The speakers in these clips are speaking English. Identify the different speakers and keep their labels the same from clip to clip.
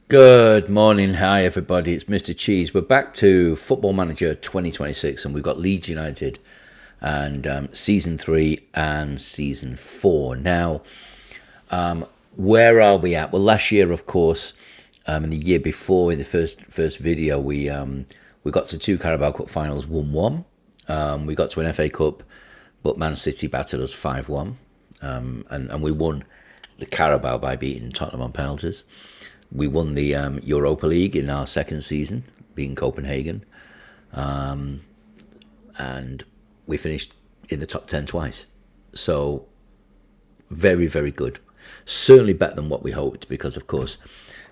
Speaker 1: Good morning, hi everybody, it's Mr. Cheese. We're back to Football Manager 2026 and we've got Leeds United and Season 3 and Season 4. Now, where are we at? Well, last year, of course, and the year before, in the first video, we got to two Carabao Cup finals, 1-1. We got to an FA Cup, but Man City battered us 5-1. And we won the Carabao by beating Tottenham on penalties. We won the Europa League in our second season, beating Copenhagen. And we finished in the top 10 twice. So, very, very good. Certainly better than what we hoped because, of course,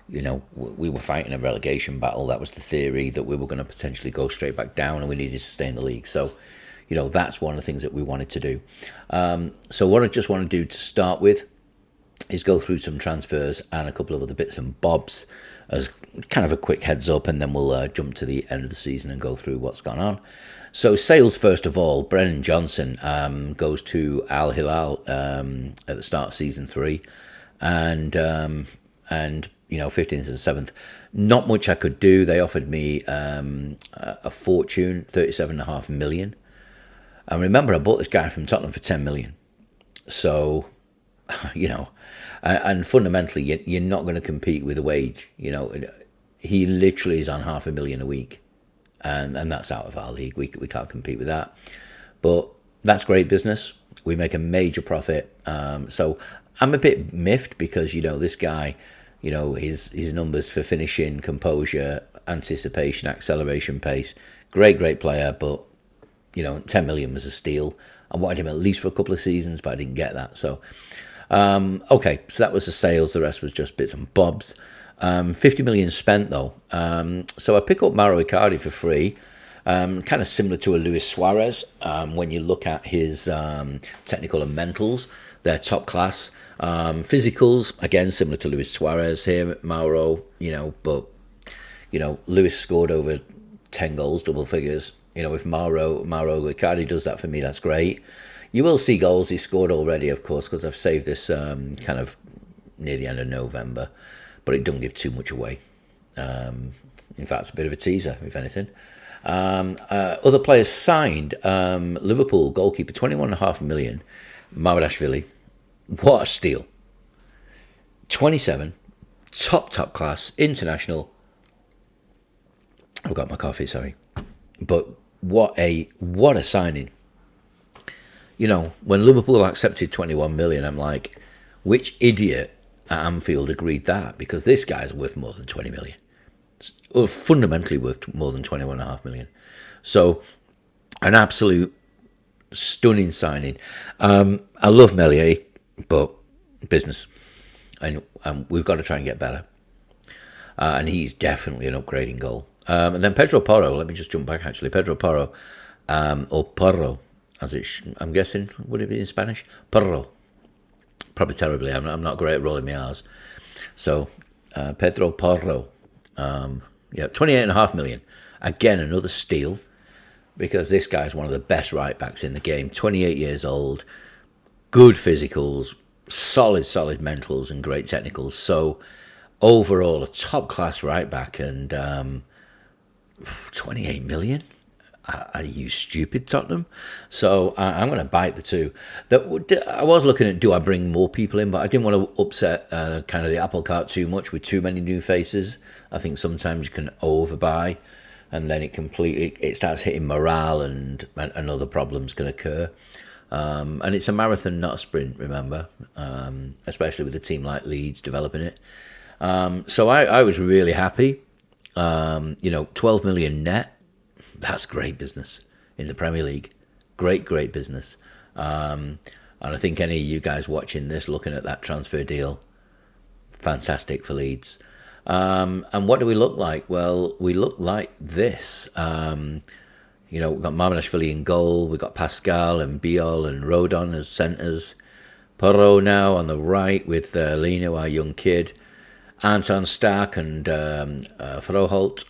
Speaker 1: you know, we were fighting a relegation battle. That was the theory, that we were going to potentially go straight back down and we needed to stay in the league. So, you know, that's one of the things that we wanted to do. So what I just want to do to start with is go through some transfers and a couple of other bits and bobs as kind of a quick heads up, and then we'll jump to the end of the season and go through what's gone on. So sales, first of all, Brennan Johnson goes to Al Hilal at the start of Season 3, and you know, 15th and 7th. Not much I could do. They offered me a fortune, 37.5 million. And remember, I bought this guy from Tottenham for 10 million. So, you know, and fundamentally, you're not going to compete with a wage. You know, he literally is on $500,000 a week, and that's out of our league. We can't compete with that. But that's great business. We make a major profit. So I'm a bit miffed because, you know, this guy, you know, his numbers for finishing, composure, anticipation, acceleration, pace, great player, but, you know, 10 million was a steal. I wanted him at least for a couple of seasons, but I didn't get that. So, okay, so that was the sales. The rest was just bits and bobs. 50 million spent, though. So I pick up Mauro Icardi for free, kind of similar to a Luis Suarez. When you look at his technical and mentals, they're top class. Physicals, again, similar to Luis Suarez here, Mauro, you know, but, you know, Luis scored over 10 goals, double figures. You know, if Mauro Icardi does that for me, that's great. You will see goals he scored already, of course, because I've saved this kind of near the end of November, but it doesn't give too much away. In fact, it's a bit of a teaser, if anything. Other players signed. Liverpool goalkeeper, 21.5 million. Mamadashvili. What a steal. 27. Top class. International. I've got my coffee, sorry. But what a signing. You know, when Liverpool accepted 21 million, I'm like, which idiot at Anfield agreed that? Because this guy's worth more than 20 million. Or fundamentally worth more than 21.5 million. So, an absolute stunning signing. I love Melier, but business. And we've got to try and get better. And he's definitely an upgrading goal. And then Pedro Porro, let me just jump back actually. Pedro Porro, or Porro, as I'm guessing, would it be in Spanish? Porro. Probably terribly. I'm not great at rolling my R's. So, Pedro Porro, 28.5 million. Again, another steal, because this guy's one of the best right backs in the game. 28 years old, good physicals, solid mentals, and great technicals. So, overall, a top class right back, and 28 million. Are you stupid, Tottenham? So I'm going to bite the two. I was looking at, do I bring more people in? But I didn't want to upset kind of the apple cart too much with too many new faces. I think sometimes you can overbuy, and then it starts hitting morale, and other problems can occur. And it's a marathon, not a sprint, remember, especially with a team like Leeds developing it. So I was really happy. 12 million net. That's great business in the Premier League. Great business. And I think any of you guys watching this, looking at that transfer deal, fantastic for Leeds. And what do we look like? Well, we look like this. We've got Mamadashvili in goal. We've got Pascal and Biol and Rodon as centres. Porro now on the right with Lino, our young kid. Anton Stark and Froholt.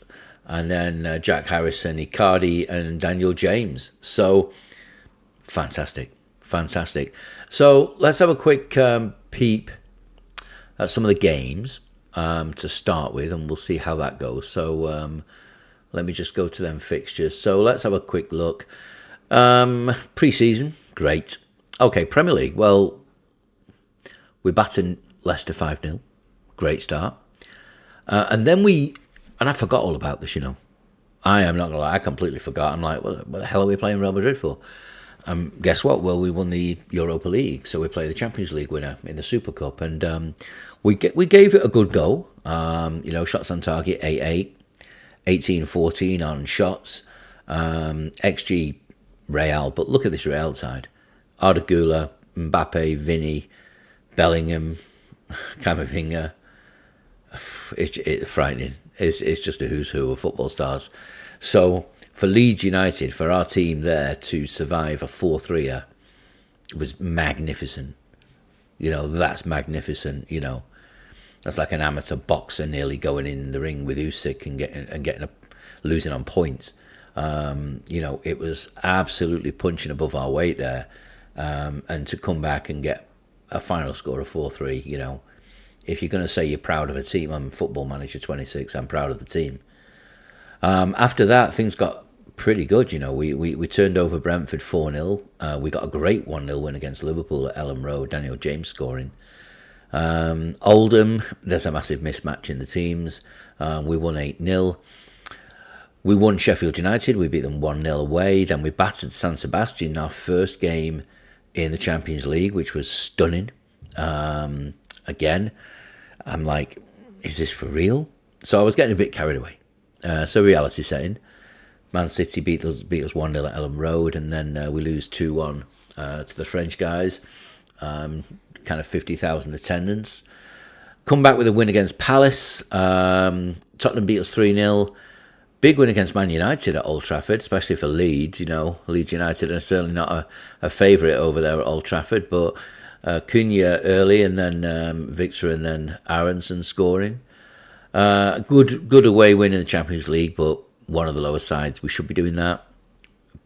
Speaker 1: And then Jack Harrison, Icardi, and Daniel James. So, fantastic. So, let's have a quick peep at some of the games. to start with, and we'll see how that goes. So let me just go to them fixtures. So let's have a quick look. Pre-season, great. Okay, Premier League. Well, we battered Leicester 5-0. Great start. And then and I forgot all about this, I am not going to lie, I completely forgot. I'm like, what the hell are we playing Real Madrid for? Guess what? Well, we won the Europa League, so we play the Champions League winner in the Super Cup, and we gave it a good go. Shots on target 8-8, 18-14 on shots, XG Real. But look at this Real side: Arda Güler, Mbappe, Vinny, Bellingham, Camavinga. It's frightening. It's just a who's who of football stars. So for Leeds United, for our team there to survive a 4-3er was magnificent. That's magnificent. That's like an amateur boxer nearly going in the ring with Usyk and losing on points. It was absolutely punching above our weight there, and to come back and get a final score of 4-3. If you're going to say you're proud of a team, I'm Football Manager 26. I'm proud of the team. After that, things got pretty good. We turned over Brentford 4-0. We got a great 1-0 win against Liverpool at Ellen Road. Daniel James scoring. Oldham, there's a massive mismatch in the teams. We won 8-0. We won Sheffield United. We beat them 1-0 away. Then we battered San Sebastian, our first game in the Champions League, which was stunning. Again, I'm like, is this for real? So I was getting a bit carried away. So reality setting. Man City beat us 1-0 at Ellen Road, and then we lose 2-1 to the French guys. Kind of 50,000 attendance. Come back with a win against Palace. Tottenham beat us 3-0. Big win against Man United at Old Trafford, especially for Leeds. Leeds United are certainly not a favourite over there at Old Trafford, but Cunha early, and then Victor, and then Aronson scoring. Good away win in the Champions League, but one of the lower sides. We should be doing that.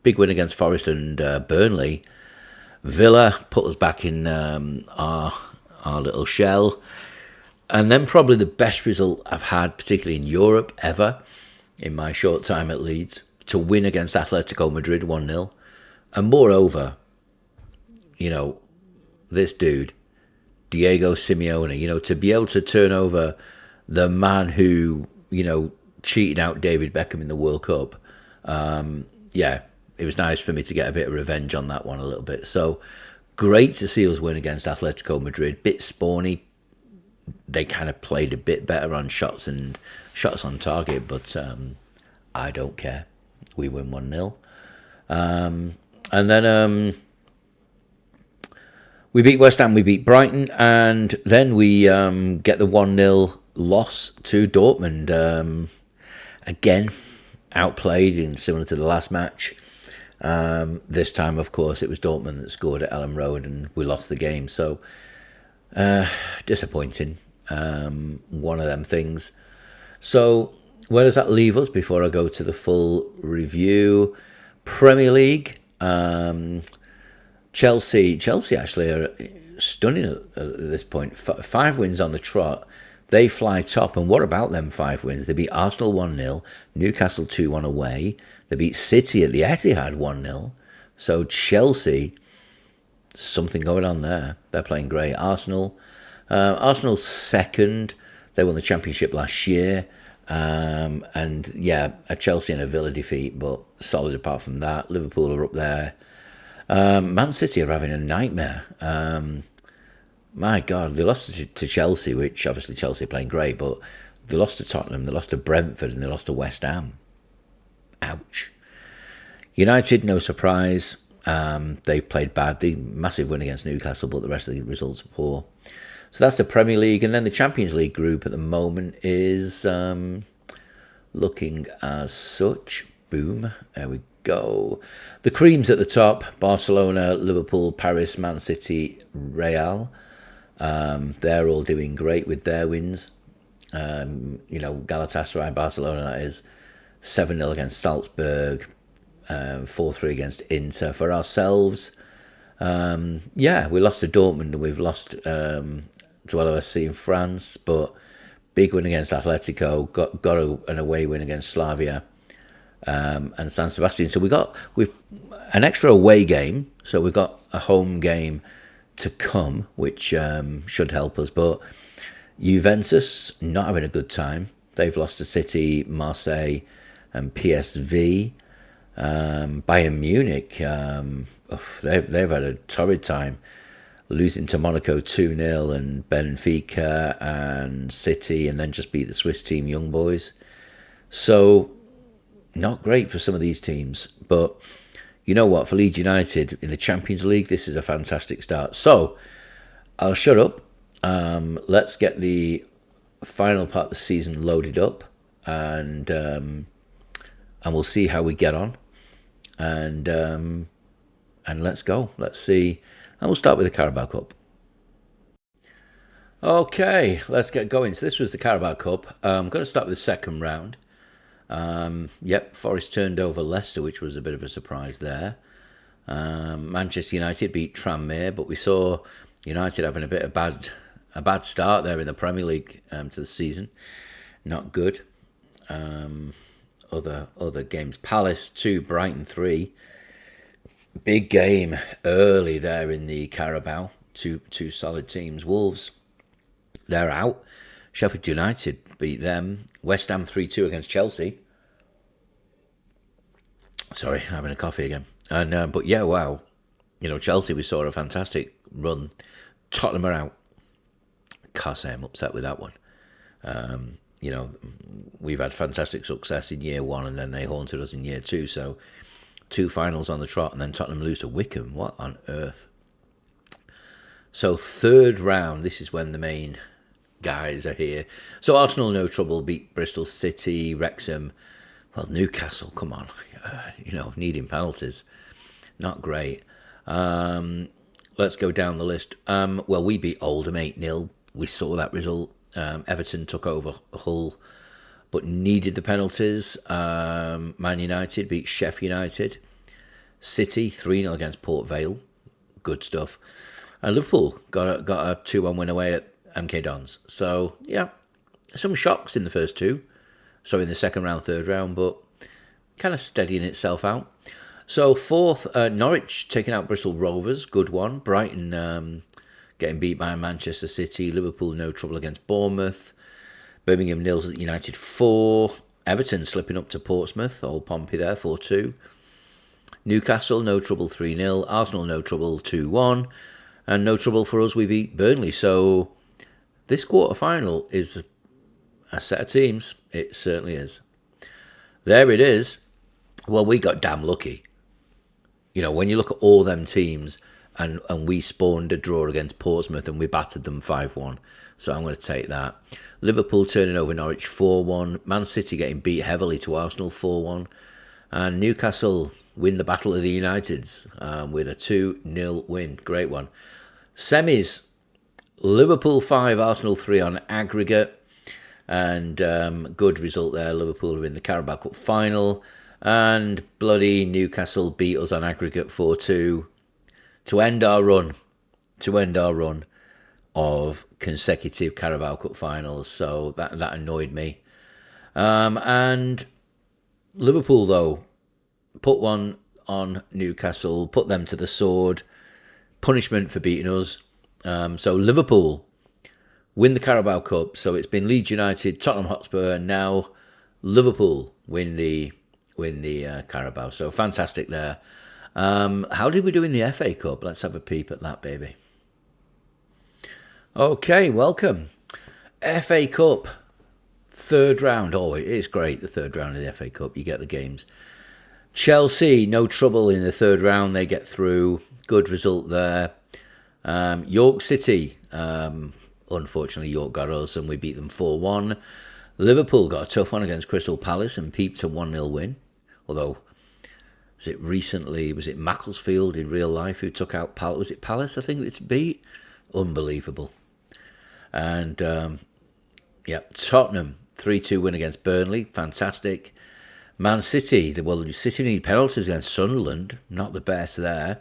Speaker 1: Big win against Forest and Burnley. Villa put us back in our little shell. And then probably the best result I've had, particularly in Europe, ever, in my short time at Leeds, to win against Atletico Madrid 1-0. And moreover, this dude, Diego Simeone, to be able to turn over the man who, cheated out David Beckham in the World Cup. It was nice for me to get a bit of revenge on that one a little bit. So great to see us win against Atletico Madrid. Bit spawny. They kind of played a bit better on shots on target, but I don't care. We win 1-0. And then we beat West Ham, we beat Brighton, and then we get the 1-0 loss to Dortmund. Again, outplayed and similar to the last match. This time, of course, it was Dortmund that scored at Ellen Road, and we lost the game. So disappointing. One of them things. So where does that leave us before I go to the full review? Premier League. Chelsea actually are stunning at this point. 5 wins on the trot. They fly top. And what about them 5 wins? They beat Arsenal 1-0, Newcastle 2-1 away. They beat City at the Etihad 1-0. So Chelsea, something going on there. They're playing great. Arsenal's second. They won the Championship last year. And yeah, a Chelsea and a Villa defeat, but solid apart from that. Liverpool are up there. Man City are having a nightmare. My God, they lost to Chelsea, which obviously Chelsea are playing great, but they lost to Tottenham, they lost to Brentford, and they lost to West Ham. Ouch. United, no surprise. They played bad. The massive win against Newcastle, but the rest of the results are poor. So that's the Premier League. And then the Champions League group at the moment is looking as such. Boom. There we go. The creams at the top: Barcelona, Liverpool, Paris, Man City, Real. They're all doing great with their wins. Galatasaray, Barcelona, that is 7-0 against Salzburg, 4-3 against Inter. For ourselves, we lost to Dortmund and we've lost to LOSC in France, but Big win against Atletico. Got an away win against Slavia and San Sebastian. So we've an extra away game. So we've got a home game to come, which should help us. But Juventus not having a good time. They've lost to City, Marseille, and PSV. Bayern Munich, they've had a torrid time, losing to Monaco 2-0 and Benfica and City, and then just beat the Swiss team Young Boys. So not great for some of these teams. But you know what? For Leeds United in the Champions League, this is a fantastic start. So I'll shut up. Let's get the final part of the season loaded up, and we'll see how we get on. And let's go. Let's see. And we'll start with the Carabao Cup. Okay, let's get going. So this was the Carabao Cup. I'm going to start with the second round. Forest turned over Leicester, which was a bit of a surprise there. Manchester United beat Tranmere, but we saw United having a bad start there in the Premier League to the season. Not good. Other games. Palace 2, Brighton 3. Big game early there in the Carabao. Two solid teams. Wolves, they're out. Sheffield United beat them. West Ham 3-2 against Chelsea. Sorry, having a coffee again. And but yeah, wow. Chelsea, we saw a fantastic run. Tottenham are out. Can't say I'm upset with that one. We've had fantastic success in year one, and then they haunted us in year two. So 2 finals on the trot, and then Tottenham lose to Wickham. What on earth? So third round, this is when the main guys are here. So Arsenal, no trouble, beat Bristol City, Wrexham. Well, Newcastle, come on. Needing penalties. Not great. Let's go down the list. We beat Oldham 8-0. We saw that result. Everton took over Hull, but needed the penalties. Man United beat Sheffield United. City 3-0 against Port Vale. Good stuff. And Liverpool got a 2-1 win away at MK Dons. So, yeah, some shocks in the first two. So in the second round, third round, but kind of steadying itself out. So fourth, Norwich taking out Bristol Rovers. Good one. Brighton getting beat by Manchester City. Liverpool no trouble against Bournemouth. Birmingham nils at United 4. Everton slipping up to Portsmouth. Old Pompey there 4-2. Newcastle no trouble 3-0. Arsenal no trouble 2-1. And no trouble for us, we beat Burnley. So this quarter-final is a set of teams. It certainly is. There it is. Well, we got damn lucky. When you look at all them teams, and we spawned a draw against Portsmouth and we battered them 5-1. So I'm going to take that. Liverpool turning over Norwich 4-1. Man City getting beat heavily to Arsenal 4-1. And Newcastle win the Battle of the Uniteds with a 2-0 win. Great one. Semis, Liverpool 5, Arsenal 3 on aggregate. And good result there. Liverpool are in the Carabao Cup final. And bloody Newcastle beat us on aggregate 4-2 to end our run of consecutive Carabao Cup finals. So that annoyed me. And Liverpool, though, put one on Newcastle, put them to the sword. Punishment for beating us. So Liverpool win the Carabao Cup. So it's been Leeds United, Tottenham Hotspur, and now Liverpool win the Carabao. So fantastic there. How did we do in the FA Cup? Let's have a peep at that, baby. Okay, welcome. FA Cup, third round. Oh, it is great, the third round of the FA Cup. You get the games. Chelsea, no trouble in the third round. They get through. Good result there. York City, unfortunately, York got us and we beat them 4-1. Liverpool got a tough one against Crystal Palace and peeped a 1-0 win. Although, was it Macclesfield in real life who took out Palace? Was it Palace, I think, it's beat? Unbelievable. And, Tottenham, 3-2 win against Burnley. Fantastic. Man City, City need penalties against Sunderland. Not the best there.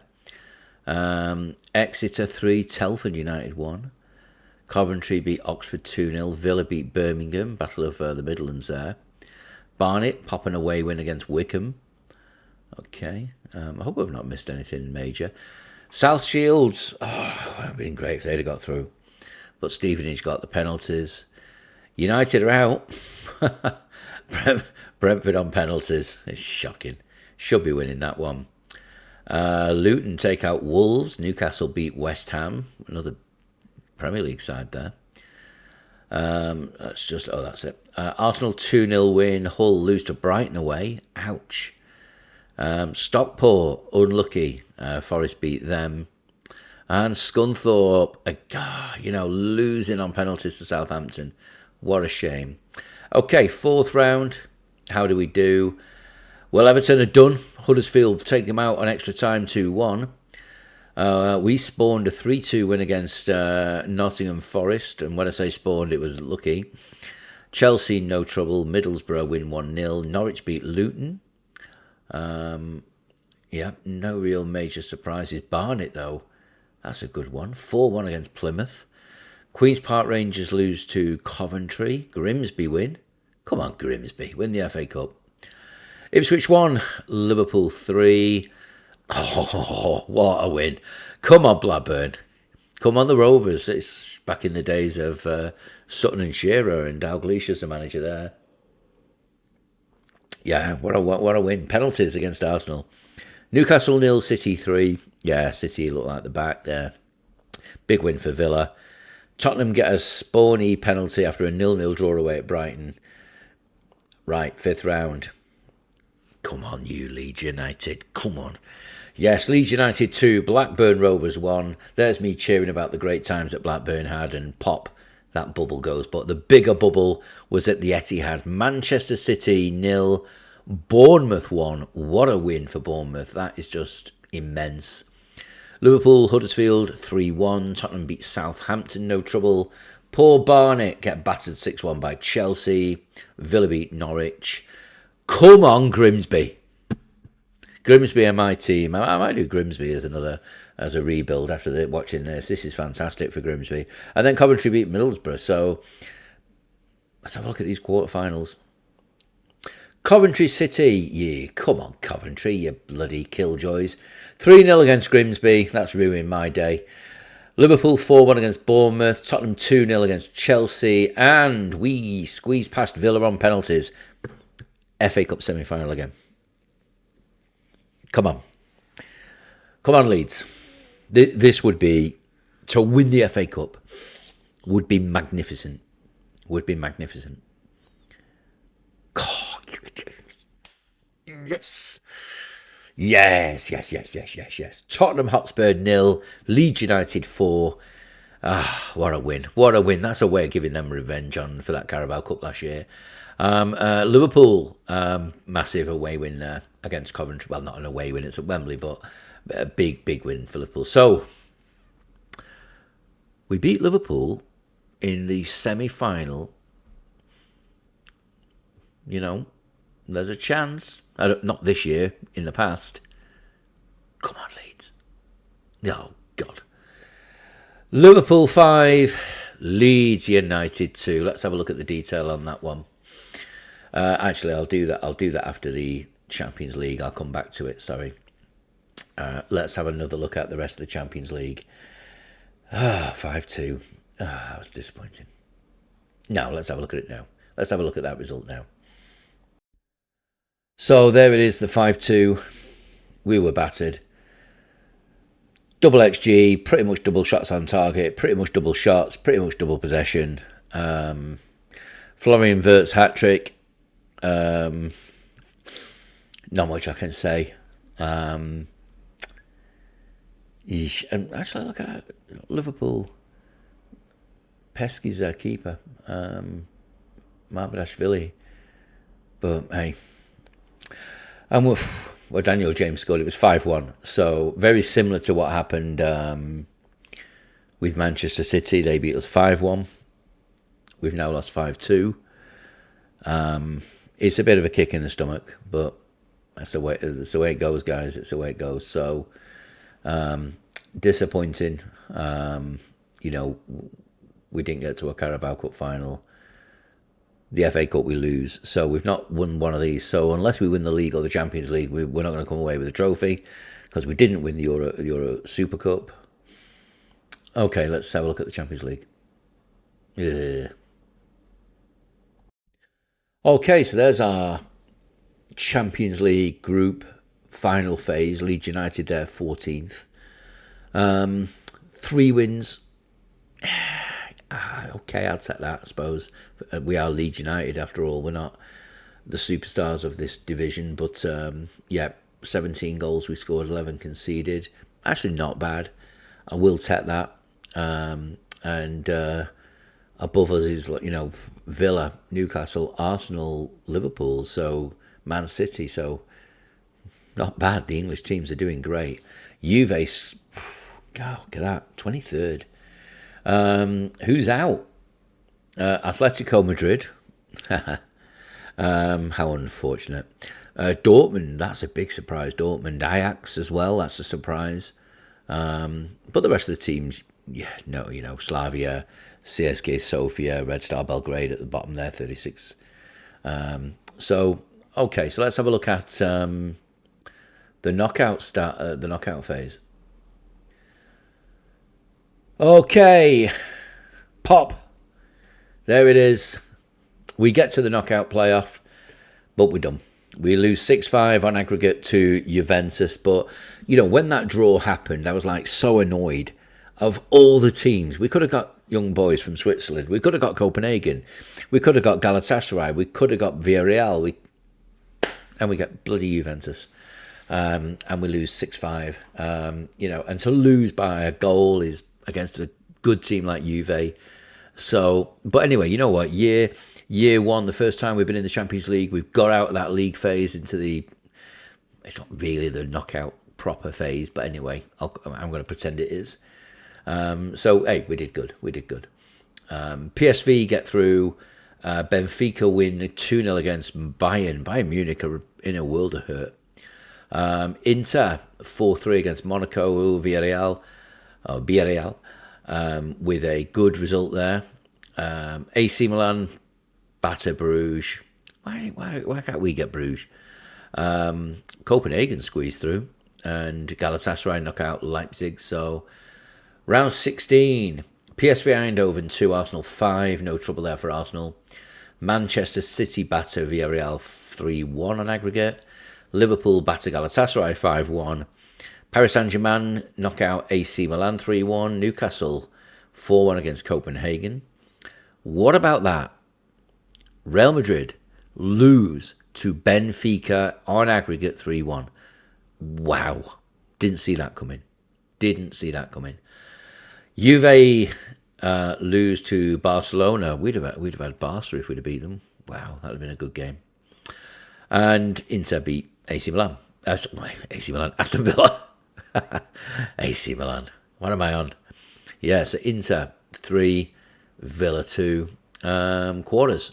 Speaker 1: Exeter 3, Telford United 1. Coventry beat Oxford 2-0. Villa beat Birmingham. Battle of the Midlands there. Barnet popping away win against Wickham. Okay. I hope I've not missed anything major. South Shields. Oh, it would have been great if they'd have got through. But Stevenage got the penalties. United are out. Brentford on penalties. It's shocking. Should be winning that one. Luton take out Wolves. Newcastle beat West Ham. Another Premier League side there. That's it. Arsenal 2-0 win. Hull lose to Brighton away. Ouch. Stockport, unlucky. Forest beat them. And Scunthorpe, losing on penalties to Southampton. What a shame. Okay, fourth round. How do we do? Well, Everton are done. Huddersfield take them out on extra time 2-1. We spawned a 3-2 win against Nottingham Forest. And when I say spawned, it was lucky. Chelsea, no trouble. Middlesbrough win 1-0. Norwich beat Luton. No real major surprises. Barnet, though, that's a good one. 4-1 against Plymouth. Queen's Park Rangers lose to Coventry. Grimsby win. Come on, Grimsby. Win the FA Cup. Ipswich 1. Liverpool 3. Oh, what a win. Come on, Blackburn. Come on, the Rovers. It's back in the days of Sutton and Shearer, and Dalglish's the manager there. Yeah, what a win. Penalties against Arsenal. Newcastle 0, City 3. Yeah, City look like the back there. Big win for Villa. Tottenham get a spawny penalty after a 0-0 draw away at Brighton. Right, fifth round. Come on, you Leeds United. Come on. Yes, Leeds United 2, Blackburn Rovers 1. There's me cheering about the great times that Blackburn had, and pop, that bubble goes. But the bigger bubble was at the Etihad. Manchester City 0, Bournemouth 1. What a win for Bournemouth. That is just immense. Liverpool, Huddersfield 3-1. Tottenham beat Southampton, no trouble. Poor Barnet get battered 6-1 by Chelsea. Villa beat Norwich. Come on, Grimsby. Grimsby are my team. I might do Grimsby as a rebuild after watching this. This is fantastic for Grimsby. And then Coventry beat Middlesbrough. So let's have a look at these quarterfinals. Coventry City. Yeah, come on, Coventry, you bloody killjoys. 3-0 against Grimsby. That's ruining my day. Liverpool 4-1 against Bournemouth. Tottenham 2-0 against Chelsea. And we squeezed past Villa on penalties. FA Cup semi-final again. Come on. Come on, Leeds. This would be, to win the FA Cup, would be magnificent. Would be magnificent. God, yes. Yes. Tottenham Hotspur 0, Leeds United 4. What a win. What a win. That's a way of giving them revenge for that Carabao Cup last year. Liverpool, massive away win there against Coventry. Well, not an away win, it's at Wembley, but a big win for Liverpool. So, we beat Liverpool in the semi-final. There's a chance. Not this year, in the past. Come on, Leeds. Oh, God. Liverpool 5, Leeds United 2. Let's have a look at the detail on that one. Actually, I'll do that after the Champions League. I'll come back to it, sorry. Let's have another look at the rest of the Champions League. 5-2. That was disappointing. Now, let's have a look at it now. Let's have a look at that result now. So, there it is, the 5-2. We were battered. Double XG, pretty much double shots on target, pretty much double shots, pretty much double possession. Florian Wirtz hat-trick. Not much I can say. And actually, look at Liverpool. Pesky's their keeper. Marbadashvili. But, hey. And Daniel James scored. It was 5-1. So, very similar to what happened with Manchester City. They beat us 5-1. We've now lost 5-2. It's a bit of a kick in the stomach, but that's the way it goes, guys. It's the way it goes. So, disappointing. we didn't get to a Carabao Cup final. The FA Cup we lose. So we've not won one of these. So unless we win the league or the Champions League, we're not going to come away with a trophy because we didn't win the Euro Super Cup. Okay, let's have a look at the Champions League. Yeah. Okay, so there's our Champions League group final phase. Leeds United there, 14th. 3 wins. Okay, I'll take that, I suppose. We are Leeds United after all. We're not the superstars of this division, but 17 goals we scored, 11 conceded. Actually, not bad. I will take that. And above us is, Villa, Newcastle, Arsenal, Liverpool, so Man City. So not bad. The English teams are doing great. Juve, look at that, 23rd. Who's out? Atletico Madrid. How unfortunate. Dortmund, that's a big surprise. Dortmund. Ajax as well, that's a surprise. But the rest of the teams, Slavia, CSKA Sofia, Red Star Belgrade at the bottom there, 36. So let's have a look at the knockout phase. Okay, pop. There it is. We get to the knockout playoff, but we're done. We lose 6-5 on aggregate to Juventus. But, when that draw happened, I was so annoyed. Of all the teams, we could have got young boys from Switzerland. We could have got Copenhagen. We could have got Galatasaray. We could have got Villarreal. And we get bloody Juventus. And we lose 6-5. And to lose by a goal is against a good team like Juve. So, but anyway, you know what? Year one, the first time we've been in the Champions League, we've got out of that league phase into it's not really the knockout proper phase, but anyway, I'm going to pretend it is. So, hey, we did good. PSV get through. Benfica win 2-0 against Bayern. Bayern Munich are in a world of hurt. Inter 4-3 against Monaco. Villarreal, with a good result there. AC Milan batter Bruges. Why can't we get Bruges? Copenhagen squeezed through, and Galatasaray knock out Leipzig. So round 16, PSV Eindhoven 2, Arsenal 5. No trouble there for Arsenal. Manchester City batter Villarreal 3-1 on aggregate. Liverpool batter Galatasaray 5-1. Paris Saint-Germain knock out AC Milan 3-1. Newcastle 4-1 against Copenhagen. What about that? Real Madrid lose to Benfica on aggregate 3-1. Wow. Didn't see that coming. Juve lose to Barcelona. We'd have had Barca if we'd have beat them. Wow, that would have been a good game. And Inter beat AC Milan. Aston Villa. AC Milan. What am I on? Yeah, so Inter 3, Villa 2. Quarters.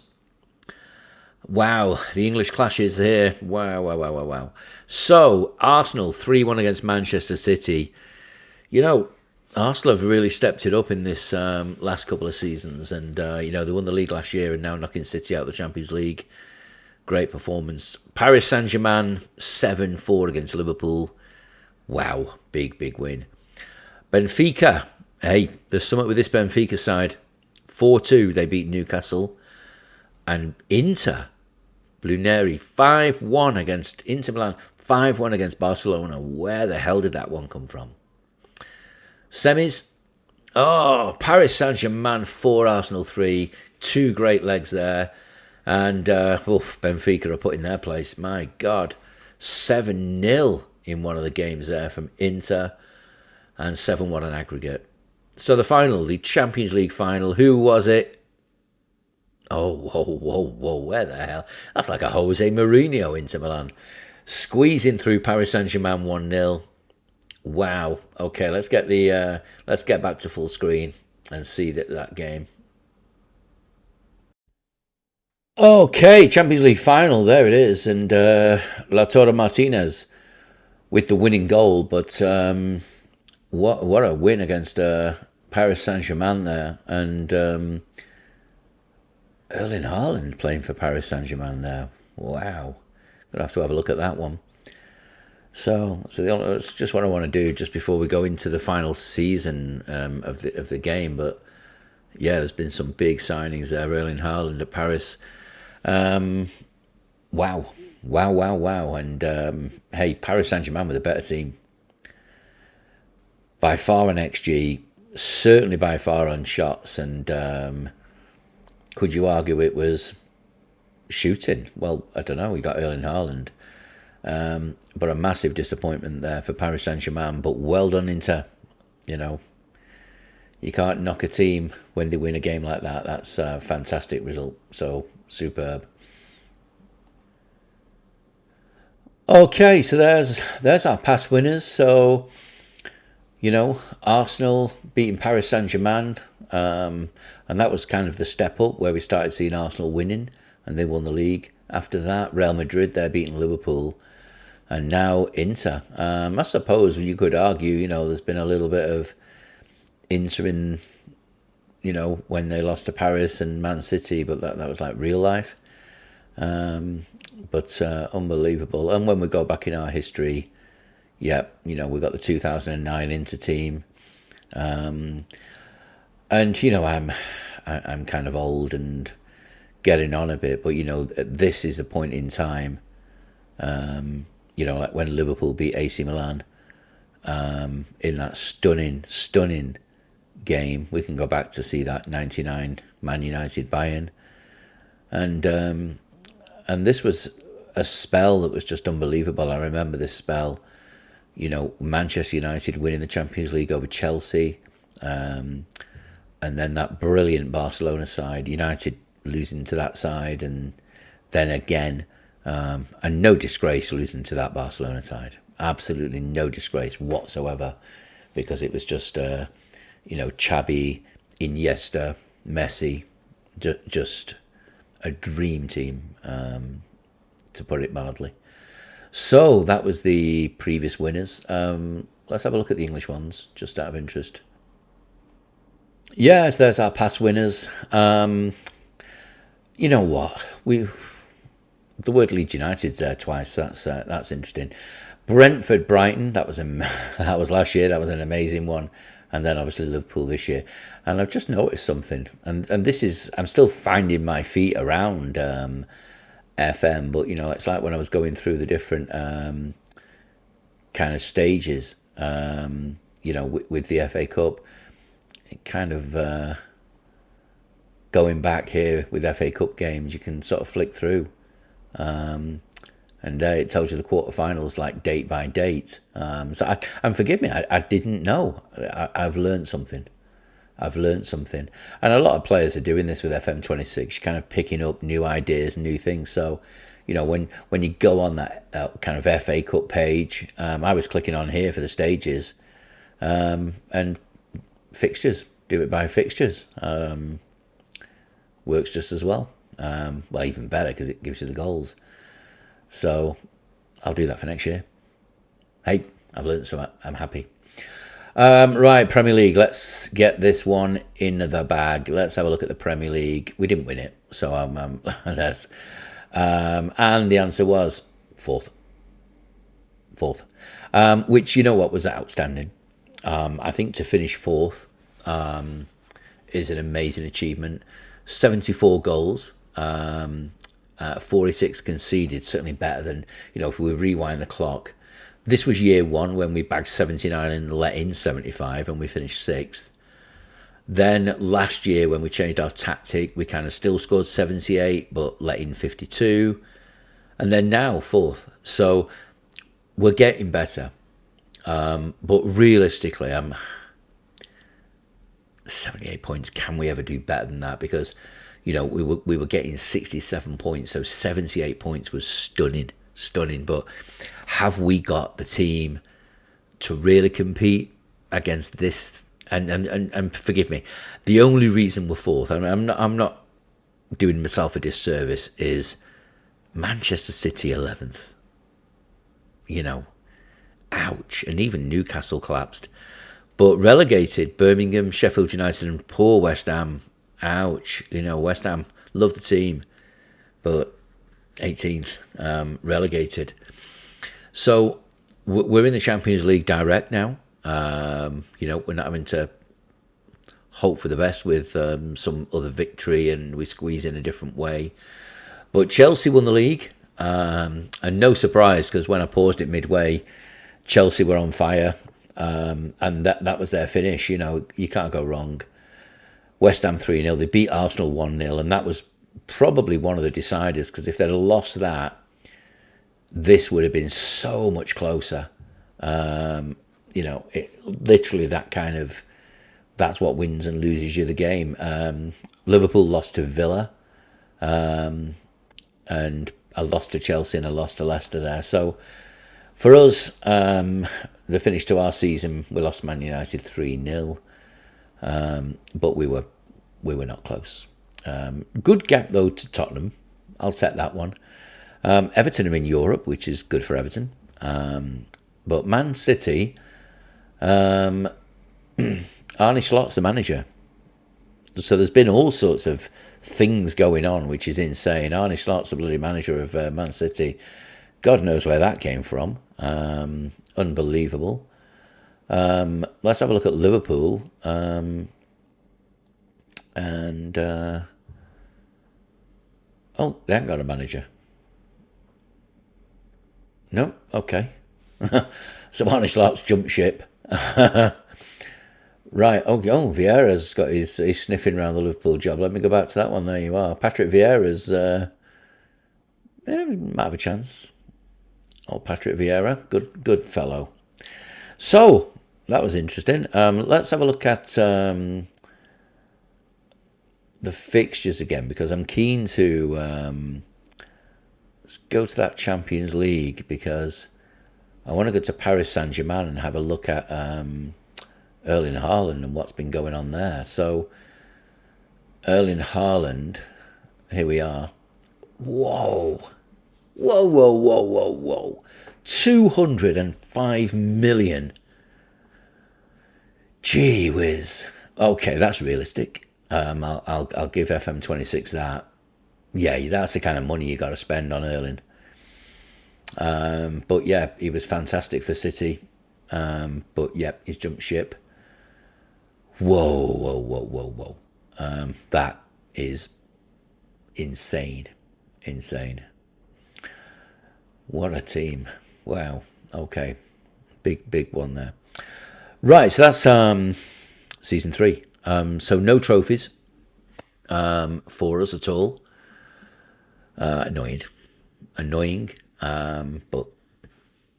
Speaker 1: Wow, the English clashes here. Wow. So, Arsenal 3-1 against Manchester City. Arsenal have really stepped it up in this last couple of seasons. And, they won the league last year and now knocking City out of the Champions League. Great performance. Paris Saint-Germain 7-4 against Liverpool. Wow, big win. Benfica. Hey, there's something with this Benfica side. 4-2, they beat Newcastle. And Inter, Blueneri, 5-1 against Inter Milan, 5-1 against Barcelona. Where the hell did that one come from? Semis. Paris Saint-Germain 4, Arsenal 3. 2 great legs there. And Benfica are put in their place. My God. 7-0 in one of the games there from Inter. And 7-1 on aggregate. So the final, the Champions League final. Who was it? Whoa, where the hell? That's like a Jose Mourinho Inter Milan. Squeezing through Paris Saint-Germain 1-0. Wow. Okay, let's get back to full screen and see that game. Okay, Champions League final, there it is. And Lautaro Martinez with the winning goal. But what a win against Paris Saint-Germain there, and Erling Haaland playing for Paris Saint-Germain there. Wow. Gonna have to have a look at that one. So that's just what I want to do just before we go into the final season of the game. But yeah, there's been some big signings there. Erling Haaland at Paris. Wow. And hey, Paris Saint-Germain with a better team. By far on XG, certainly by far on shots. And could you argue it was shooting? Well, I don't know. We got Erling Haaland. But a massive disappointment there for Paris Saint-Germain. But well done, Inter. You know, you can't knock a team when they win a game like that. That's a fantastic result. So superb. Okay, so there's our past winners. So, you know, Arsenal beating Paris Saint-Germain. And that was kind of the step up where we started seeing Arsenal winning. And they won the league. After that, Real Madrid, they're beating Liverpool. And now Inter. I suppose you could argue, you know, there's been a little bit of Inter in, you know, when they lost to Paris and Man City, but that was like real life. But unbelievable. And when we go back in our history, yeah, you know, we've got the 2009 Inter team. And, you know, I'm kind of old and getting on a bit, but, you know, this is a point in time, you know, like when Liverpool beat AC Milan in that stunning game. We can go back to see that 99 Man United Bayern. And this was a spell that was just unbelievable. I remember this spell, you know, Manchester United winning the Champions League over Chelsea, and then that brilliant Barcelona side, United losing to that side, and then again, and no disgrace losing to that Barcelona side. Absolutely no disgrace whatsoever, because it was just, you know, Xavi, Iniesta, Messi, just a dream team, to put it mildly. So that was the previous winners. Let's have a look at the English ones, just out of interest. Yes, there's our past winners. You know what? The word Leeds United's there twice. That's interesting. Brentford, Brighton. That was last year. That was an amazing one. And then obviously Liverpool this year. And I've just noticed something. And this is, I'm still finding my feet around FM. But, you know, it's like when I was going through the different kind of stages, you know, with the FA Cup. It kind of going back here with FA Cup games, you can sort of flick through. And it tells you the quarterfinals like date by date. So and forgive me, I didn't know. I've learned something. And a lot of players are doing this with FM26, kind of picking up new ideas, new things. So, you know, when you go on that kind of FA Cup page, I was clicking on here for the stages, and fixtures, do it by fixtures. Works just as well. Well, even better because it gives you the goals. So I'll do that for next year. Hey, I've learned so I'm happy. Right, Premier League. Let's get this one in the bag. Let's have a look at the Premier League. We didn't win it, so let's. And the answer was fourth. Which, you know what, was outstanding. I think to finish fourth is an amazing achievement. 74 goals, 46 conceded, certainly better than, you know, if we rewind the clock. This was year one when we bagged 79 and let in 75 and we finished sixth. Then last year when we changed our tactic, we kind of still scored 78 but let in 52. And then now fourth. So we're getting better. But realistically, 78 points. Can we ever do better than that? Because, you know, we were getting 67 points, so 78 points was stunning. But have we got the team to really compete against this? And forgive me, the only reason we're fourth, I'm not doing myself a disservice, is Manchester City 11th. You know, ouch. And even Newcastle collapsed. But relegated, Birmingham, Sheffield United and poor West Ham. Ouch. West Ham, love the team, but 18th, relegated. So we're in the Champions League direct now. We're not having to hope for the best with some other victory, and we squeeze in a different way. But Chelsea won the league, and no surprise, because when I paused it midway, Chelsea were on fire, and that was their finish. You can't go wrong. West Ham 3-0. They beat Arsenal 1-0, and that was probably one of the deciders, because if they'd have lost that, this would have been so much closer. Literally that's what wins and loses you the game. Liverpool lost to Villa, and a loss to Chelsea and a loss to Leicester there. So for us, the finish to our season, we lost Man United 3-0, but we were not close. Good gap though to Tottenham. I'll take that one. Everton are in Europe, which is good for Everton. But Man City, Arne Slot's the manager. So there's been all sorts of things going on, which is insane. Arne Slot's the bloody manager of Man City. God knows where that came from. Unbelievable. Let's have a look at Liverpool. They haven't got a manager. No? Okay. So Arne Slot's jumped ship. Right. Vieira's got he's sniffing around the Liverpool job. Let me go back to that one. There you are. Patrick Vieira's might have a chance. Patrick Vieira, good fellow. So that was interesting. Let's have a look at the fixtures again, because I'm keen to let's go to that Champions League, because I want to go to Paris Saint-Germain and have a look at Erling Haaland and what's been going on there. So Erling Haaland, here we are. Whoa. 205 million. Gee whiz. Okay, that's realistic. I'll give FM26 that. Yeah, that's the kind of money you got to spend on Erling. But yeah, he was fantastic for City. But yeah, he's jumped ship. Whoa. That is insane. What a team. Wow. Okay. Big one there. Right, so that's season 3. So no trophies for us at all. Annoying, but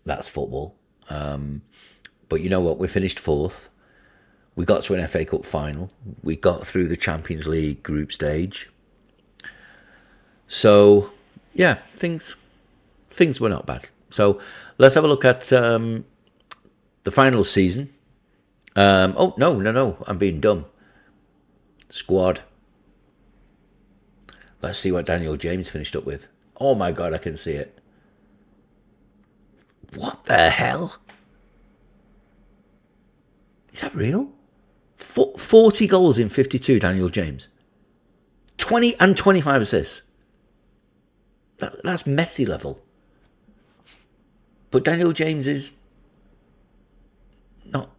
Speaker 1: that's football. But you know what? We finished 4th. We got to an FA Cup final. We got through the Champions League group stage. So, yeah, things were not bad. So let's have a look at the final season. No, I'm being dumb. Squad. Let's see what Daniel James finished up with. Oh my God, I can see it. What the hell? Is that real? 40 goals in 52, Daniel James. 20 and 25 assists. That's Messi level. But Daniel James is not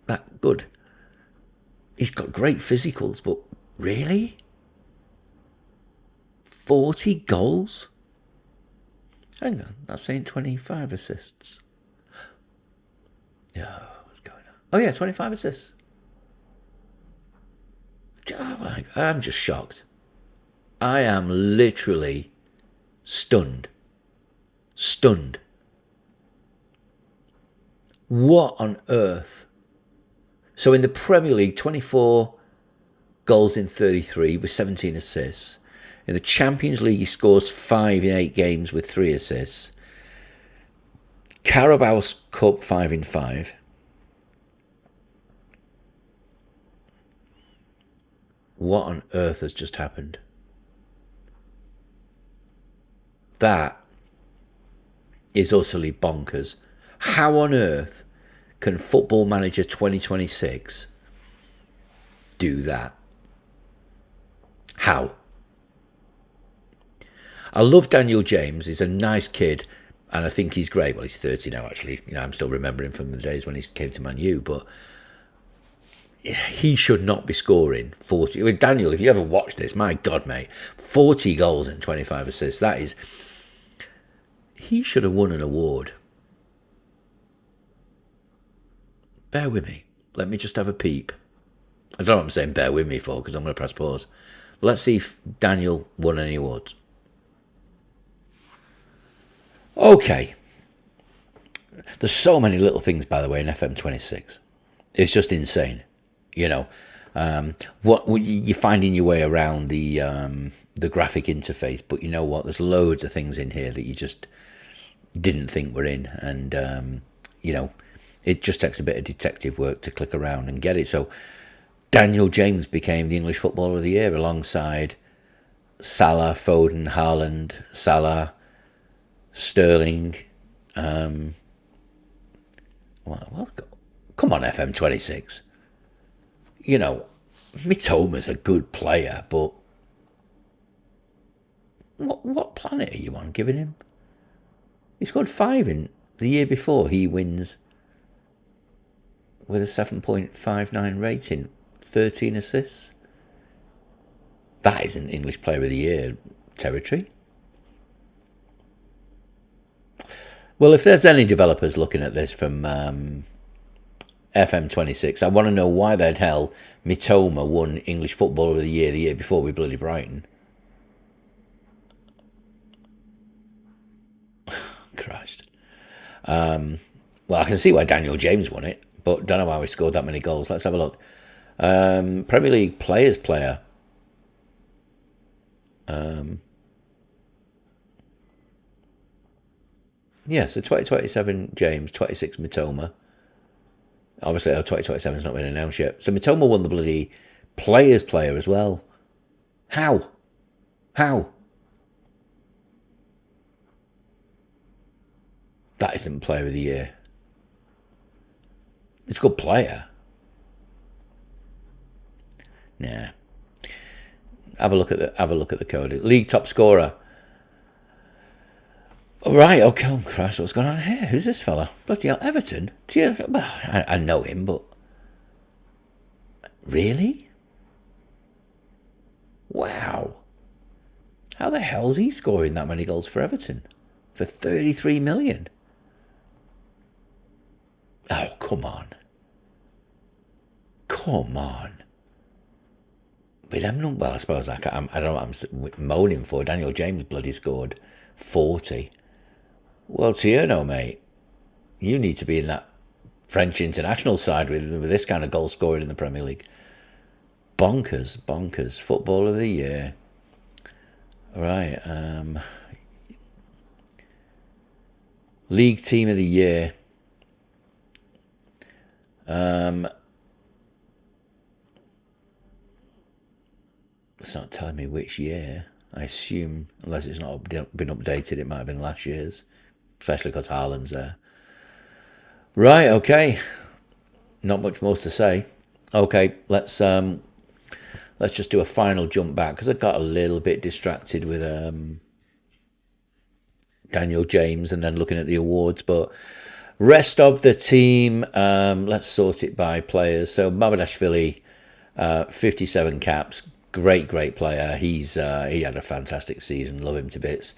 Speaker 1: that good. He's got great physicals, but really? 40 goals? Hang on, that's saying 25 assists. Yeah, what's going on? Oh yeah, 25 assists. I'm just shocked. I am literally stunned. What on earth? So in the Premier League, 24 goals in 33 with 17 assists. In the Champions League, he scores 5 in 8 games with 3 assists. Carabao Cup, 5 in 5. What on earth has just happened? That is utterly bonkers. How on earth can Football Manager 2026 do that? How? I love Daniel James. He's a nice kid, and I think he's great. Well, he's 30 now, actually. I'm still remembering from the days when he came to Man U, but he should not be scoring 40. Well, Daniel, if you ever watch this, my God, mate, 40 goals and 25 assists. That is... He should have won an award. Bear with me. Let me just have a peep. I don't know what I'm saying bear with me for, because I'm going to press pause. Let's see if Daniel won any awards. Okay. There's so many little things, by the way, in FM26. It's just insane. What you're finding your way around the graphic interface, but you know what? There's loads of things in here that you just didn't think were in, and it just takes a bit of detective work to click around and get it. So Daniel James became the English Footballer of the Year alongside Salah, Foden, Haaland, Salah, Sterling. Well, come on, FM26. Mitoma's a good player, but what planet are you on giving him? He scored 5 in the year before. He wins with a 7.59 rating, 13 assists. That isn't English Player of the Year territory. Well, if there's any developers looking at this from FM26, I want to know why the hell Mitoma won English Footballer of the year before with bloody Brighton. Christ. Well, I can see why Daniel James won it, but don't know how he scored that many goals. Let's have a look. Premier League Players Player. So 2027 James, 26 Mitoma. Obviously, 2027 has not been announced yet. So Mitoma won the bloody Players Player as well. How? That isn't Player of the Year. It's a good player. Nah. Have a look at the code. League top scorer. All right, okay. Oh, Christ, what's going on here? Who's this fella? Bloody hell, Everton? Well, I know him, but... Really? Wow. How the hell's he scoring that many goals for Everton? For 33 million? Oh, come on. But well, I suppose I don't know what I'm moaning for. Daniel James bloody scored 40. Well, Tierno, mate, you need to be in that French international side with this kind of goal scoring in the Premier League. Bonkers. Football of the Year. Right. League Team of the Year. It's not telling me which year. I assume, unless it's not been updated, it might have been last year's. Especially because Haaland's there. Right, okay. Not much more to say. Okay, let's just do a final jump back, because I got a little bit distracted with Daniel James and then looking at the awards. But rest of the team, let's sort it by players. So Babadashvili, 57 caps. Great player. He had a fantastic season. Love him to bits.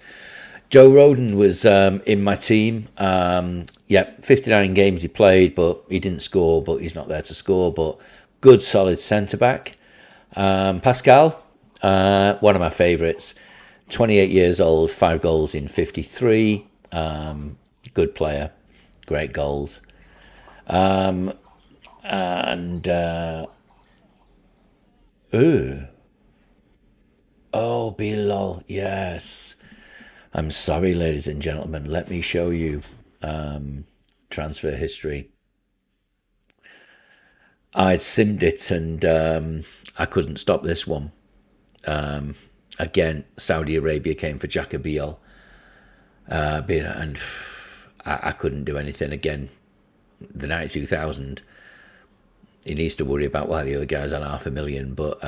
Speaker 1: Joe Rodon was in my team. 59 games he played, but he didn't score, but he's not there to score. But good, solid centre-back. Pascal, one of my favourites. 28 years old, 5 goals in 53. Good player. Great goals. Oh, Bilal, yes. I'm sorry, ladies and gentlemen. Let me show you transfer history. I'd simmed it and I couldn't stop this one. Again, Saudi Arabia came for Jacobiel. And I couldn't do anything again. the 92,000, he needs to worry about why the other guy's on 500,000. But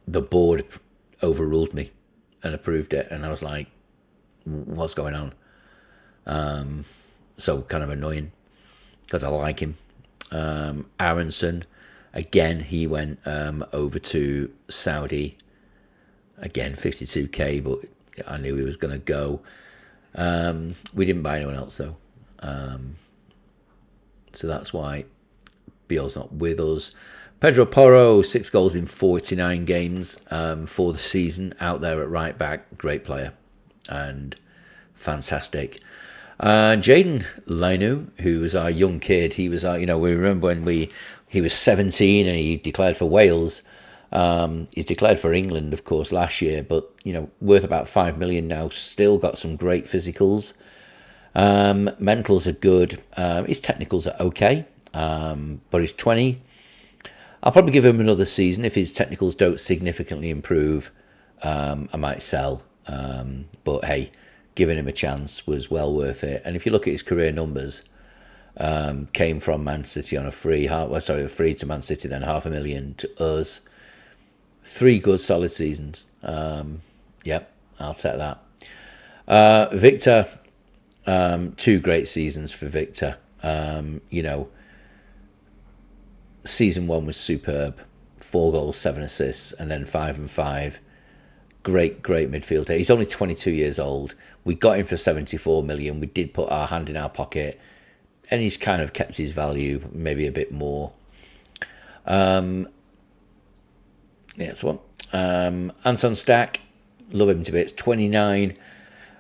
Speaker 1: the board overruled me and approved it, and I was like, what's going on? So kind of annoying because I like him. Aronson, again, he went over to Saudi. Again, 52k, but I knew he was going to go. We didn't buy anyone else though, so that's why Beale's not with us. Pedro Porro, 6 goals in 49 games for the season, out there at right back. Great player and fantastic. Jaden Lainu, who was our young kid, he was our, we remember when he was 17 and he declared for Wales. He's declared for England, of course, last year, but worth about 5 million now. Still got some great physicals. Mentals are good. His technicals are okay, but he's 20. I'll probably give him another season. If his technicals don't significantly improve, I might sell. But hey, giving him a chance was well worth it. And if you look at his career numbers, came from Man City on a free to Man City, then 500,000 to us. 3 good solid seasons. Yep, I'll take that. Victor, 2 great seasons for Victor. Season 1 was superb. 4 goals, 7 assists, and then 5 and 5. Great midfielder. He's only 22 years old. We got him for 74 million. We did put our hand in our pocket, and he's kind of kept his value, maybe a bit more. That's one. Anton Stack, love him to bits. 29.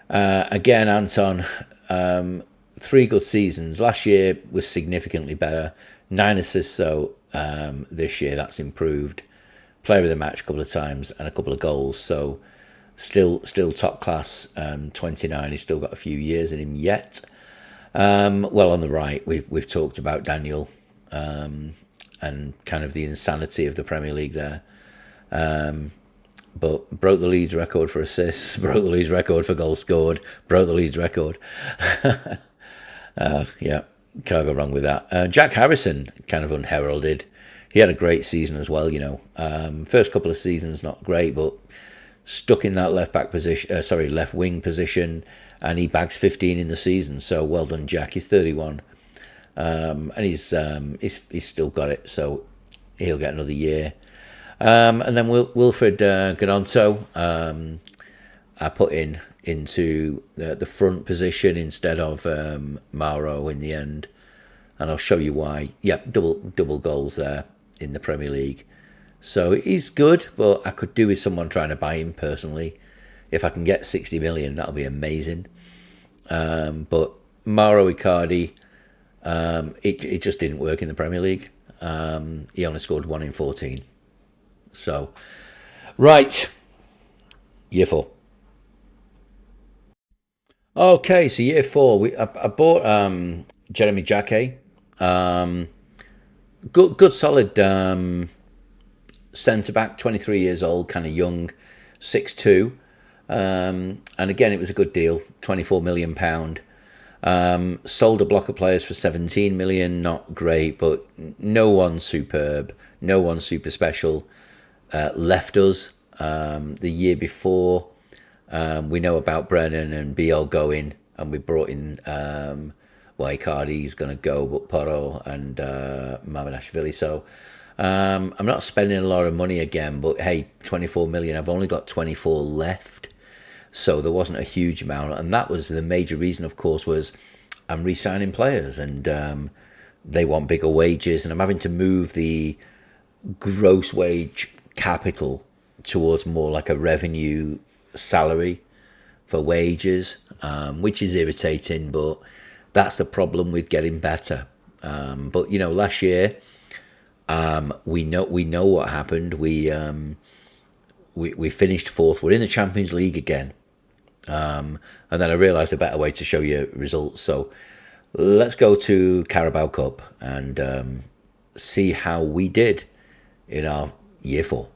Speaker 1: Again, Anton, 3 good seasons. Last year was significantly better. 9 assists though. This year that's improved. Player of the match a couple of times and a couple of goals. So still top class. 29. He's still got a few years in him yet. Well, on the right, we've talked about Daniel and kind of the insanity of the Premier League there. But broke the Leeds record for assists, broke the Leeds record for goals scored, broke the Leeds record. Yeah, can't go wrong with that. Jack Harrison, kind of unheralded. He had a great season as well, First couple of seasons not great, but stuck in that left wing position, and he bags 15 in the season. So well done, Jack. He's 31, and he's still got it. So he'll get another year. And then Wilfred Ganonto, I put into the front position instead of Mauro in the end, and I'll show you why. Yep, double goals there in the Premier League. So he's good, but I could do with someone trying to buy him personally. If I can get 60 million, that'll be amazing. But Mauro Icardi, it just didn't work in the Premier League. He only scored 1 in 14. So, right, year 4. Okay, so year 4, I bought Jeremy Jacquet. Good solid centre back, 23 years old, kind of young, 6'2". And again, it was a good deal, £24 million. Sold a block of players for 17 million, not great, but no one superb, no one super special. Left us the year before. We know about Brennan and Biel going, and we brought in Icardi's going to go, but Porro and Mamadashvili. So I'm not spending a lot of money again, but hey, 24 million. I've only got 24 left, so there wasn't a huge amount, and that was the major reason. Of course, was I'm re-signing players, and they want bigger wages, and I'm having to move the gross wage capital towards more like a revenue salary for wages, which is irritating, but that's the problem with getting better. But last year, we know what happened. We finished 4th. We're in the Champions League again, and then I realised a better way to show you results. So let's go to Carabao Cup and see how we did in our year 4.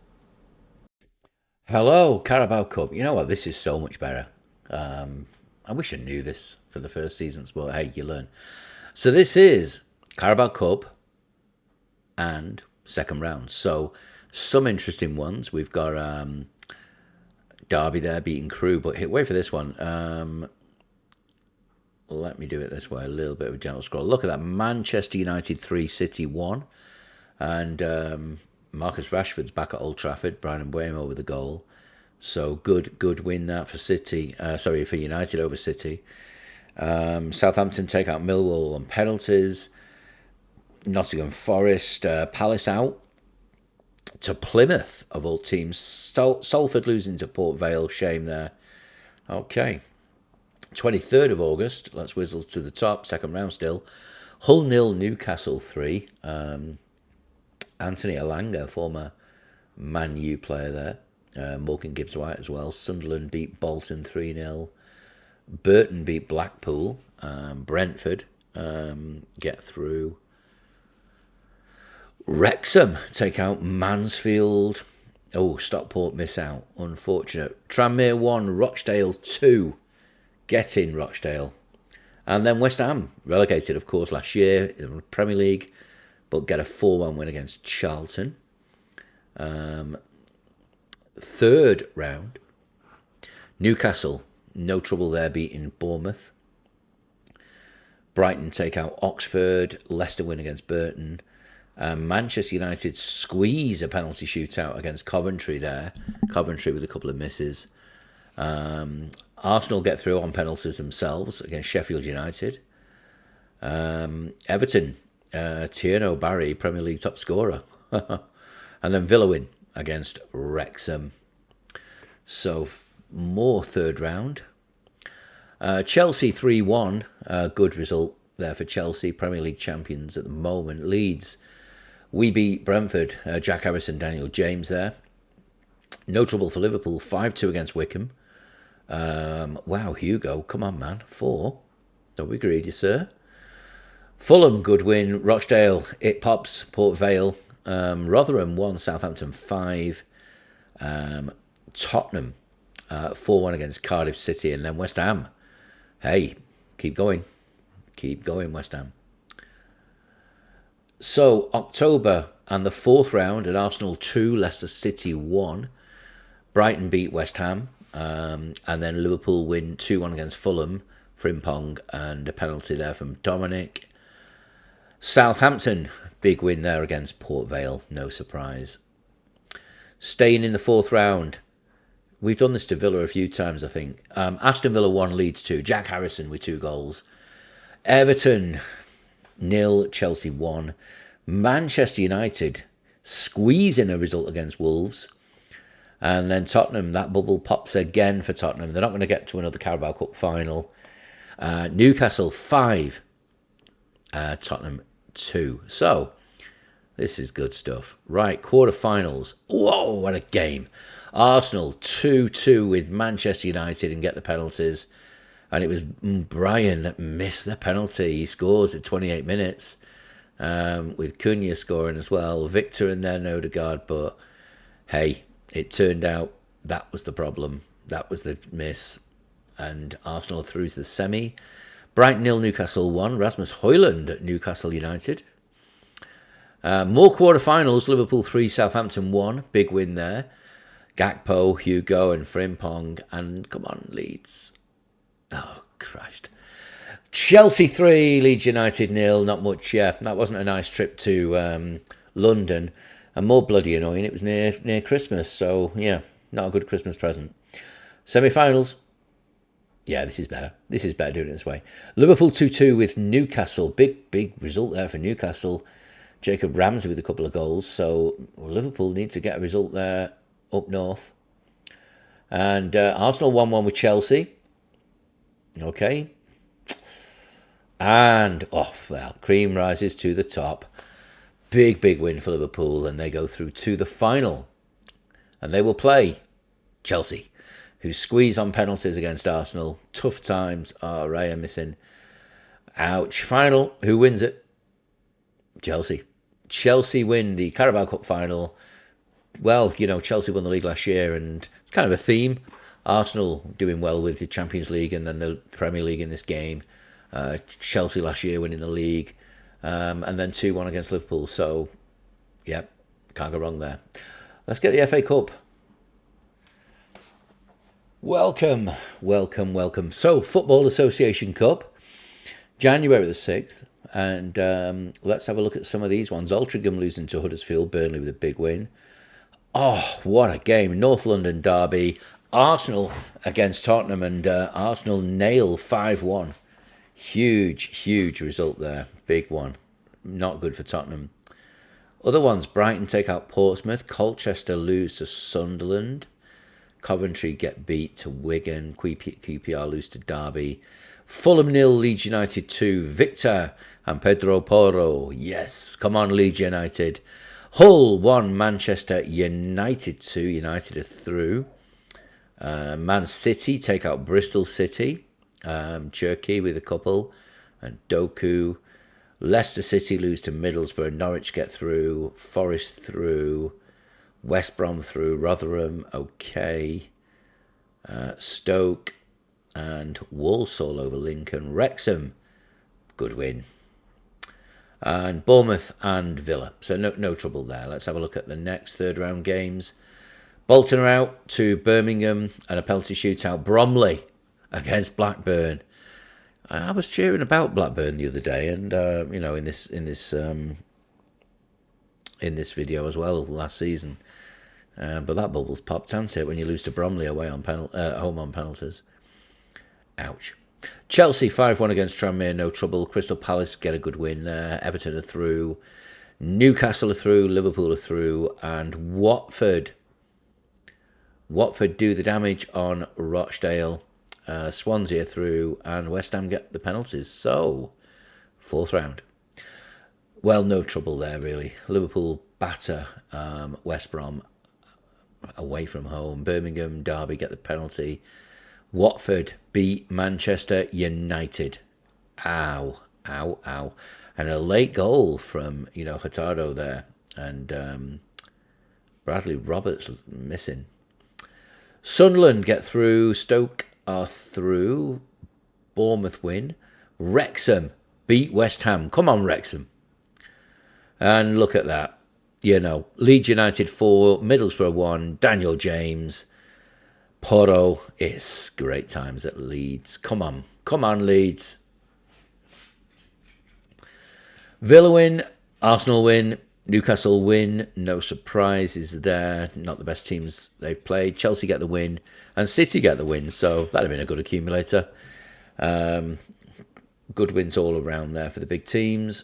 Speaker 1: Hello, Carabao Cup. You know what? This is so much better. I wish I knew this for the first seasons, but hey, you learn. So this is Carabao Cup and second round. So some interesting ones. We've got Derby there beating Crewe, but wait for this one. Let me do it this way, a little bit of a gentle scroll. Look at that, Manchester United 3, City 1. And Marcus Rashford's back at Old Trafford, Brian Mbeumo with the goal. So good win that for City. For United over City. Southampton take out Millwall on penalties. Nottingham Forest, Palace out to Plymouth, of all teams. Salford losing to Port Vale, shame there. Okay. 23rd of August, let's whistle to the top, second round still. Hull 0, Newcastle 3. Anthony Elanga, former Man U player there. Morgan Gibbs-White as well. Sunderland beat Bolton 3-0. Burton beat Blackpool. Brentford get through. Wrexham take out Mansfield. Oh, Stockport miss out. Unfortunate. Tranmere 1, Rochdale 2. Get in, Rochdale. And then West Ham, relegated, of course, last year in the Premier League, but get a 4-1 win against Charlton. Third round, Newcastle, no trouble there beating Bournemouth. Brighton take out Oxford, Leicester win against Burton. Manchester United squeeze a penalty shootout against Coventry there. Coventry with a couple of misses. Arsenal get through on penalties themselves against Sheffield United. Everton, Tierno Barry, Premier League top scorer. And then Villa win against Wrexham. So more third round. Chelsea 3-1, good result there for Chelsea, Premier League champions at the moment. Leeds, we beat Brentford, Jack Harrison, Daniel James there. No trouble for Liverpool, 5-2 against Wickham. Wow, Hugo, come on, man. 4. Don't be greedy, sir. Fulham, good win. Rochdale, it pops. Port Vale. Rotherham 1, Southampton 5. Tottenham 4-1 against Cardiff City. And then West Ham. Hey, keep going. Keep going, West Ham. So, October and the fourth round at Arsenal 2, Leicester City 1. Brighton beat West Ham. And then Liverpool win 2-1 against Fulham, Frimpong, and a penalty there from Dominic. Southampton, big win there against Port Vale, no surprise. Staying in the fourth round, we've done this to Villa a few times, I think. Aston Villa 1, Leeds 2, Jack Harrison with 2 goals. Everton 0, Chelsea 1. Manchester United squeezing a result against Wolves. And then Tottenham, that bubble pops again for Tottenham. They're not going to get to another Carabao Cup final. Newcastle 5, Tottenham 2. So, this is good stuff. Right, quarterfinals. Whoa, what a game. Arsenal 2-2 with Manchester United and get the penalties. And it was Brian that missed the penalty. He scores at 28 minutes with Cunha scoring as well. Victor and then Odegaard, but hey, it turned out that was the problem. That was the miss. And Arsenal through to the semi. Brighton 0, Newcastle 1. Rasmus Højlund at Newcastle United. More quarterfinals. Liverpool 3, Southampton 1. Big win there. Gakpo, Hugo and Frimpong. And come on, Leeds. Oh, Christ. Chelsea 3, Leeds United 0. Not much, yeah. That wasn't a nice trip to London. And more bloody annoying, it was near Christmas. So, yeah, not a good Christmas present. Semi-finals. Yeah, this is better. This is better doing it this way. Liverpool 2-2 with Newcastle. Big result there for Newcastle. Jacob Ramsey with a couple of goals. So, Liverpool need to get a result there up north. And Arsenal 1-1 with Chelsea. Okay. And, cream rises to the top. Big win for Liverpool, and they go through to the final. And they will play Chelsea, who squeeze on penalties against Arsenal. Tough times. Raya missing. Ouch. Final. Who wins it? Chelsea. Chelsea win the Carabao Cup final. Well, Chelsea won the league last year, and it's kind of a theme. Arsenal doing well with the Champions League and then the Premier League in this game. Chelsea last year winning the league, and then 2-1 against Liverpool. So, yeah, can't go wrong there. Let's get the FA Cup. Welcome. So, Football Association Cup, January the 6th. And let's have a look at some of these ones. Altrincham losing to Huddersfield, Burnley with a big win. Oh, what a game. North London derby. Arsenal against Tottenham, and Arsenal nail 5-1. Huge result there. Big one. Not good for Tottenham. Other ones, Brighton take out Portsmouth. Colchester lose to Sunderland. Coventry get beat to Wigan. QPR lose to Derby. Fulham 0, Leeds United 2. Victor and Pedro Porro. Yes, come on Leeds United. Hull 1, Manchester United 2. United are through. Man City take out Bristol City. Cherky with a couple. And Doku. Leicester City lose to Middlesbrough. Norwich get through. Forest through. West Brom through. Rotherham, okay. Stoke and Walsall over Lincoln. Wrexham, good win. And Bournemouth and Villa. So no trouble there. Let's have a look at the next third round games. Bolton are out to Birmingham and a penalty shootout. Bromley against Blackburn. I was cheering about Blackburn the other day, and in this video as well last season. But that bubble's popped, hasn't it, when you lose to Bromley away on home on penalties. Ouch. Chelsea 5-1 against Tranmere, no trouble. Crystal Palace get a good win there. Everton are through. Newcastle are through. Liverpool are through. And Watford do the damage on Rochdale. Swansea are through, and West Ham get the penalties. So, fourth round. Well, no trouble there, really. Liverpool batter West Brom away from home. Birmingham, Derby get the penalty. Watford beat Manchester United. Ow. And a late goal from, Hurtado there. And Bradley Roberts missing. Sunderland get through. Stoke are through. Bournemouth win. Wrexham beat West Ham. Come on, Wrexham. And look at that. Leeds United 4, Middlesbrough 1, Daniel James, Porro. It's great times at Leeds. Come on, Leeds. Villa win, Arsenal win, Newcastle win. No surprises there. Not the best teams they've played. Chelsea get the win, and City get the win. So that'd have been a good accumulator. Good wins all around there for the big teams.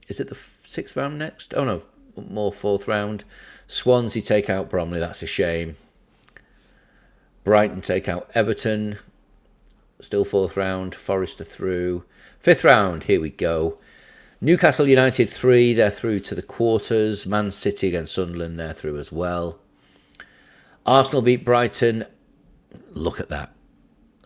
Speaker 1: Is it the sixth round next? Oh no, more fourth round. Swansea take out Bromley. That's a shame. Brighton take out Everton. Still fourth round. Forest are through. Fifth round. Here we go. Newcastle United 3. They're through to the quarters. Man City against Sunderland. They're through as well. Arsenal beat Brighton. Look at that.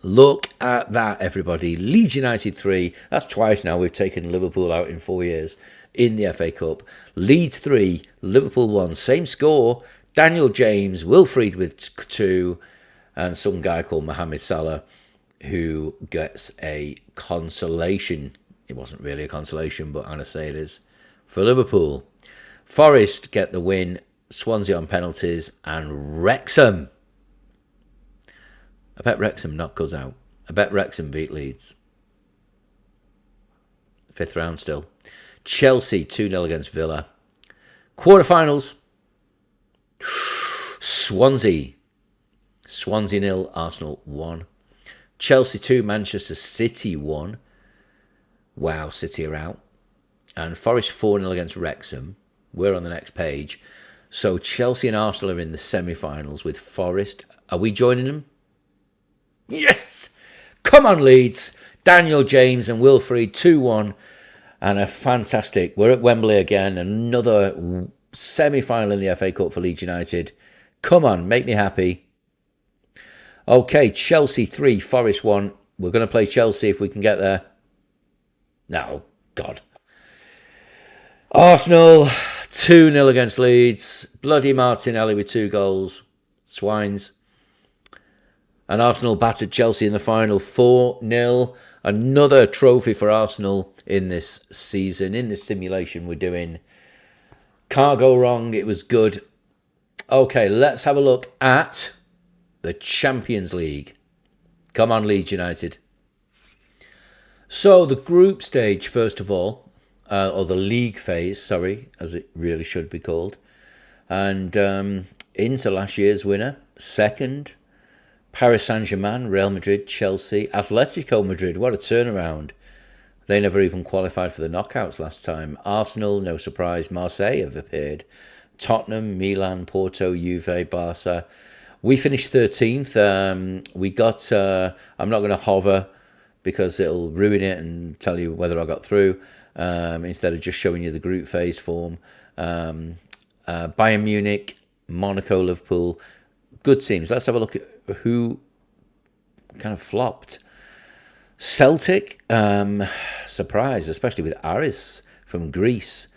Speaker 1: Look at that, everybody. Leeds United 3. That's twice now we've taken Liverpool out in 4 years in the FA Cup. Leeds 3, Liverpool 1. Same score. Daniel James, Wilfried with 2, and some guy called Mohamed Salah who gets a consolation. It wasn't really a consolation, but I'm going to say it is. For Liverpool. Forest get the win. Swansea on penalties. And Wrexham. I bet Wrexham knock us out. I bet Wrexham beat Leeds. Fifth round still. Chelsea 2-0 against Villa. Quarterfinals. Swansea 0, Arsenal 1. Chelsea 2, Manchester City 1. Wow, City are out. And Forest 4-0 against Wrexham. We're on the next page. So Chelsea and Arsenal are in the semi-finals with Forest. Are we joining them? Yes! Come on, Leeds. Daniel James and Wilfried 2-1. And a fantastic. We're at Wembley again. Another semi-final in the FA Cup for Leeds United. Come on, make me happy. Okay, Chelsea 3, Forest 1. We're going to play Chelsea if we can get there. No, God. Arsenal 2-0 against Leeds. Bloody Martinelli with 2 goals. Swines. And Arsenal battered Chelsea in the final 4-0. Another trophy for Arsenal in this season. In this simulation we're doing. Can't go wrong. It was good. Okay, let's have a look at the Champions League. Come on, Leeds United. So the group stage, first of all, or the league phase, sorry, as it really should be called. And into last year's winner, second, Paris Saint-Germain, Real Madrid, Chelsea, Atletico Madrid. What a turnaround. They never even qualified for the knockouts last time. Arsenal, no surprise. Marseille have appeared. Tottenham, Milan, Porto, Juve, Barca. We finished 13th. We got, I'm not going to hover because it'll ruin it and tell you whether I got through, instead of just showing you the group phase form. Bayern Munich, Monaco, Liverpool. Good teams. Let's have a look at who kind of flopped. Celtic, surprise, especially with Aris from Greece.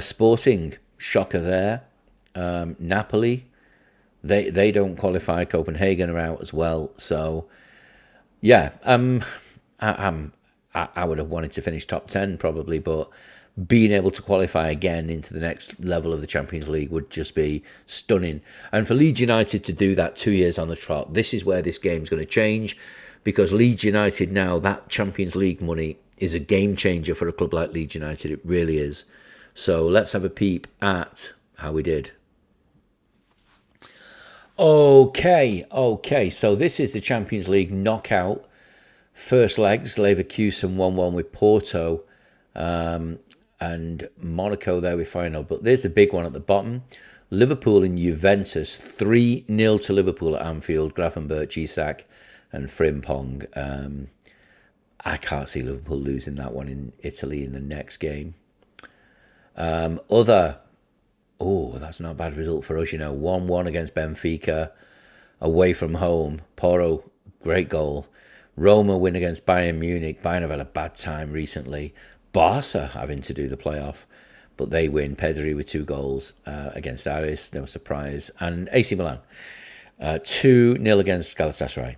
Speaker 1: Sporting, shocker there. Napoli, they don't qualify. Copenhagen are out as well. So, yeah, I would have wanted to finish top 10 probably, but being able to qualify again into the next level of the Champions League would just be stunning. And for Leeds United to do that 2 years on the trot, this is where this game's going to change, because Leeds United now, that Champions League money is a game changer for a club like Leeds United. It really is. So let's have a peep at how we did. Okay. So this is the Champions League knockout. First legs, Leverkusen 1-1 with Porto. And Monaco there with final. But there's a big one at the bottom. Liverpool and Juventus, 3-0 to Liverpool at Anfield. Gravenberch, Isak and Frimpong. I can't see Liverpool losing that one in Italy in the next game. That's not a bad result for us, 1-1 against Benfica, away from home. Porto, great goal. Roma win against Bayern Munich. Bayern have had a bad time recently. Barca having to do the playoff, but they win. Pedri with 2 goals against Aris, no surprise. And AC Milan, 2-0 against Galatasaray.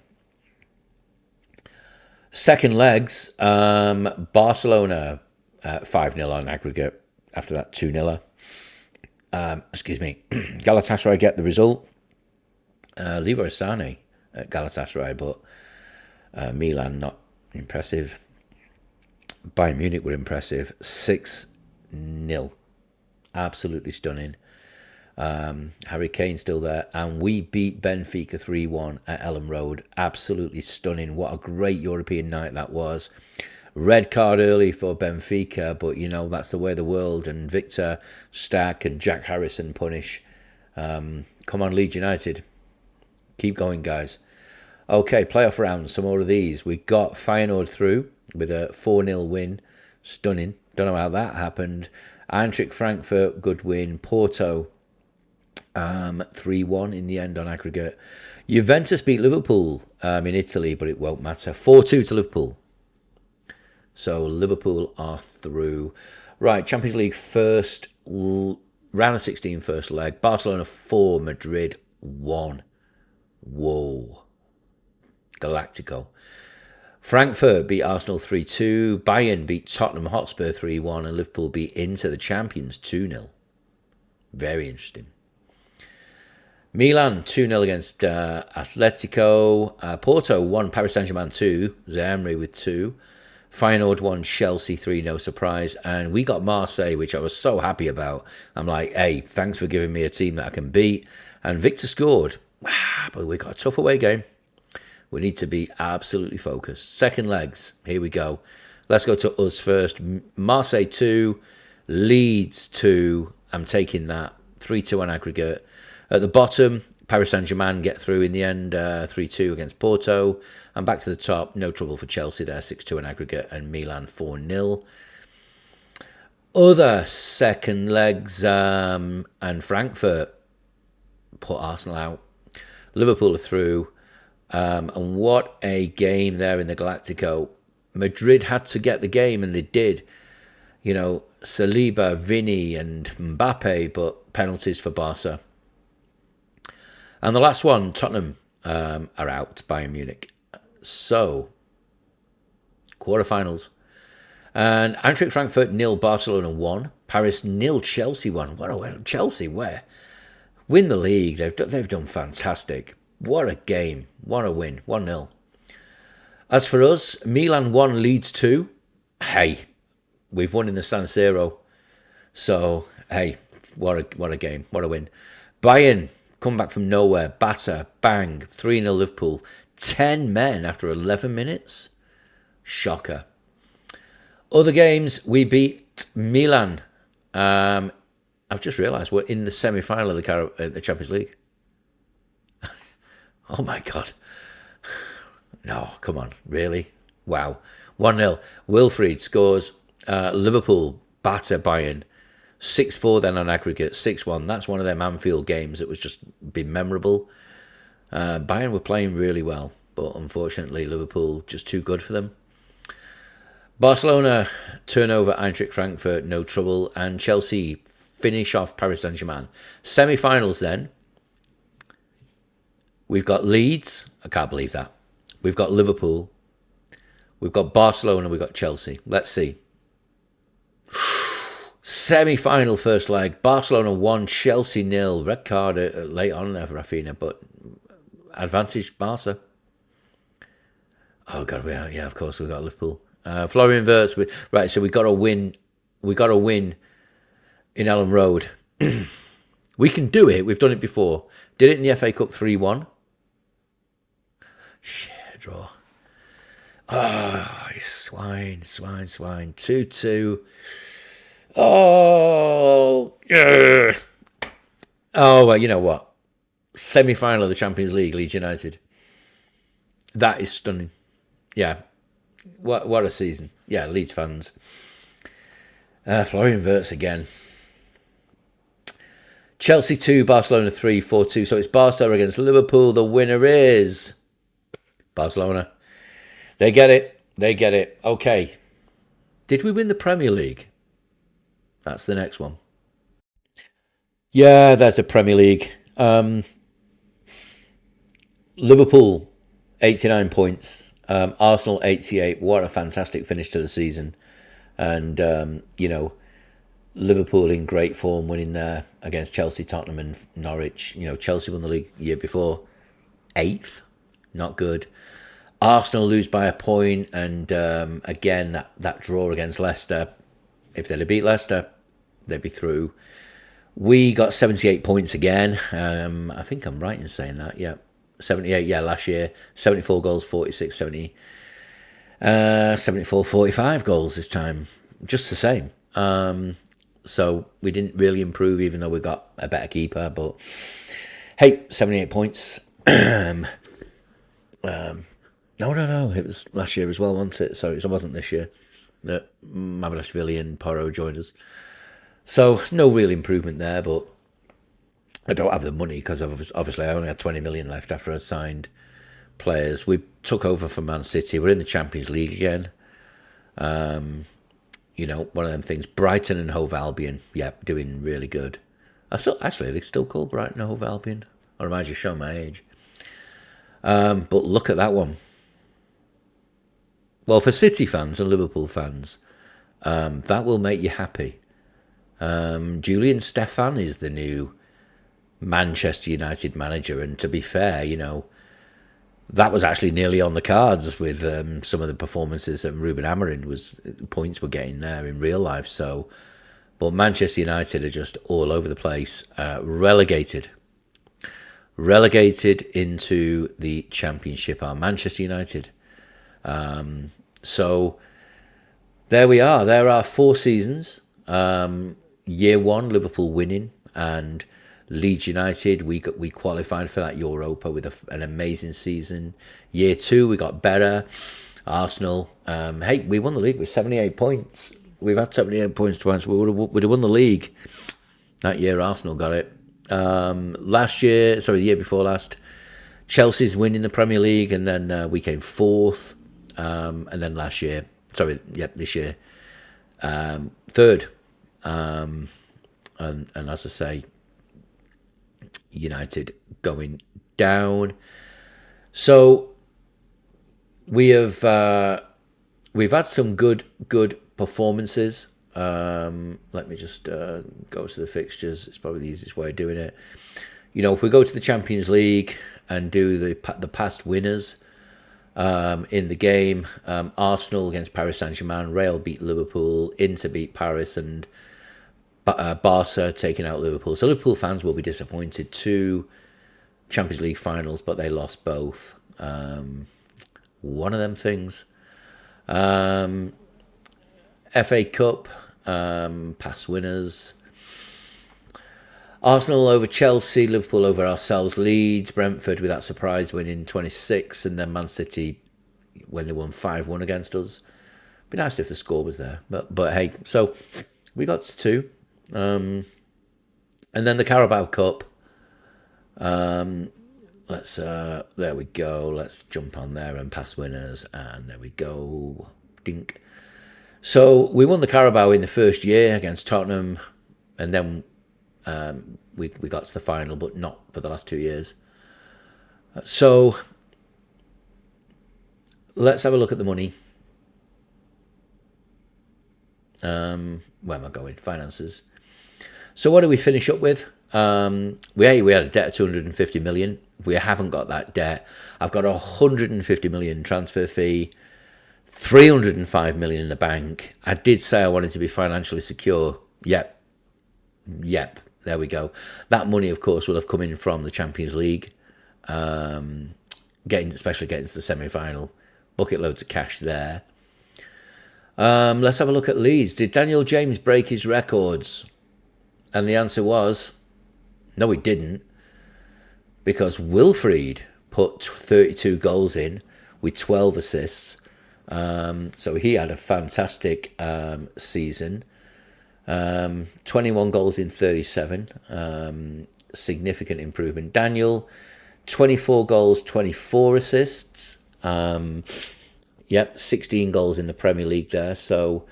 Speaker 1: Second legs, Barcelona 5-0 on aggregate. After that 2-0. Galatasaray get the result. Leroy Sané at Galatasaray, but Milan not impressive. Bayern Munich were impressive. 6-0. Absolutely stunning. Harry Kane still there. And we beat Benfica 3-1 at Ellen Road. Absolutely stunning. What a great European night that was. Red card early for Benfica, but that's the way of the world. And Victor Stack and Jack Harrison punish. Come on, Leeds United. Keep going, guys. Okay, playoff round. Some more of these. We got Feyenoord through with a 4-0 win. Stunning. Don't know how that happened. Eintracht Frankfurt, good win. Porto, 3-1 in the end on aggregate. Juventus beat Liverpool in Italy, but it won't matter. 4-2 to Liverpool. So Liverpool are through. Right, Champions League first, round of 16 first leg. Barcelona 4, Madrid 1. Whoa. Galactico. Frankfurt beat Arsenal 3-2. Bayern beat Tottenham Hotspur 3-1. And Liverpool beat Inter the champions 2-0. Very interesting. Milan 2-0 against Atletico. Porto 1, Paris Saint-Germain 2. Zaire with 2. Feyenoord 1, Chelsea 3, no surprise. And we got Marseille, which I was so happy about. I'm like, hey, thanks for giving me a team that I can beat. And Victor scored. But we got a tough away game. We need to be absolutely focused. Second legs, here we go. Let's go to us first. Marseille 2, Leeds 2. I'm taking that. 3-2 on aggregate. At the bottom, Paris Saint-Germain get through in the end, 3-2 against Porto. And back to the top, no trouble for Chelsea there, 6-2 in aggregate, and Milan 4-0. Other second legs, and Frankfurt put Arsenal out. Liverpool are through. And what a game there in the Galactico. Madrid had to get the game, and they did. Saliba, Vini, and Mbappe, but penalties for Barca. And the last one, Tottenham are out, Bayern Munich. So, quarterfinals. And Eintracht Frankfurt 0, Barcelona 1. Paris 0, Chelsea 1. What a win. Chelsea, where? Win the league. They've done fantastic. What a game. What a win. 1-0. As for us, Milan 1, Leeds 2. Hey, we've won in the San Siro. So, hey, what a game. What a win. Bayern, come back from nowhere. Batter, bang, 3-0 Liverpool. 10 men after 11 minutes. Shocker. Other games, we beat Milan. I've just realised we're in the semi-final of the Champions League. Oh my God. No, come on, really? Wow. 1-0. Wilfried scores. Liverpool batter Bayern. 6-4 then on aggregate, 6-1. That's one of them Anfield games that was just been memorable. Bayern were playing really well, but unfortunately Liverpool just too good for them. Barcelona turn over Eintracht Frankfurt, no trouble, and Chelsea finish off Paris Saint-Germain. Semi-finals then. We've got Leeds. I can't believe that. We've got Liverpool. We've got Barcelona. We've got Chelsea. Let's see. Semi-final first leg. Barcelona 1, Chelsea 0. Red card late on there for Rafinha, but advantage Barca. Oh God, yeah, of course we've got Liverpool. Florian Wirtz. Right, so we got a win. We got a win in Ellen Road. We can do it. We've done it before. Did it in the FA Cup 3-1. Shit, draw. Oh, swine. 2-2. Oh, yeah. Oh, well, you know what? Semi-final of the Champions League, Leeds United. That is stunning. Yeah. What a season. Yeah, Leeds fans. Florian Wirtz again. Chelsea 2, Barcelona 3, 4-2. So it's Barcelona against Liverpool. The winner is Barcelona. They get it. Okay. Did we win the Premier League? That's the next one. Yeah, that's the Premier League. Liverpool, 89 points. Arsenal, 88. What a fantastic finish to the season. And, Liverpool in great form, winning there against Chelsea, Tottenham and Norwich. Chelsea won the league the year before. 8th. Not good. Arsenal lose by a point. And, again, that draw against Leicester. If they'd have beat Leicester, they'd be through. We got 78 points again. I think I'm right in saying that. Yeah. 78, last year. 74 goals, 46, 70. 74, 45 goals this time. Just the same. So we didn't really improve, even though we got a better keeper. But hey, 78 points. No. It was last year as well, wasn't it? So it wasn't this year that Mamadashvili and Porro joined us. So no real improvement there, but I don't have the money because obviously I only had 20 million left after I'd signed players. We took over from Man City. We're in the Champions League again. One of them things. Brighton and Hove Albion, doing really good. Actually, they still call Brighton and Hove Albion. Or am I just showing my age? But look at that one. Well, for City fans and Liverpool fans, that will make you happy. Julian Stefan is the new Manchester United manager, and to be fair, that was actually nearly on the cards with some of the performances that Ruben Amorim points were getting there in real life. So, but Manchester United are just all over the place, relegated into the Championship are Manchester United. So there we are. There are 4 seasons. Year 1, Liverpool winning, and Leeds United, we qualified for that Europa with an amazing season. Year 2, we got better. Arsenal, we won the league with 78 points. We've had 78 points twice. We would have won the league that year. Arsenal got it. The year before last, Chelsea's winning the Premier League, and then we came 4th. And then this year, 3rd. And as I say, United going down. So we have we've had some good performances. Let me just go to the fixtures. It's probably the easiest way of doing it. If we go to the Champions League and do the past winners in the game, Arsenal against Paris Saint-Germain, Real beat Liverpool, Inter beat Paris, and Barca taking out Liverpool. So Liverpool fans will be disappointed. 2 Champions League finals, but they lost both. One of them things. FA Cup, past winners. Arsenal over Chelsea, Liverpool over ourselves, Leeds, Brentford with that surprise win in 26, and then Man City when they won 5-1 against us. Be nice if the score was there, but hey, so we got to 2. And then the Carabao Cup. Let's there we go. Let's jump on there and past winners, and there we go. Dink. So we won the Carabao in the first year against Tottenham, and then we got to the final, but not for the last 2 years. So let's have a look at the money. Where am I going? Finances. So what do we finish up with? We had a debt of 250 million. We haven't got that debt. I've got 150 million transfer fee, 305 million in the bank. I did say I wanted to be financially secure. Yep. There we go. That money, of course, will have come in from the Champions League, especially getting to the semi-final. Bucket loads of cash there. Let's have a look at Leeds. Did Daniel James break his records? And the answer was, no, he didn't. Because Wilfried put 32 goals in with 12 assists. So he had a fantastic season. 21 goals in 37. Significant improvement. Daniel, 24 goals, 24 assists. 16 goals in the Premier League there. So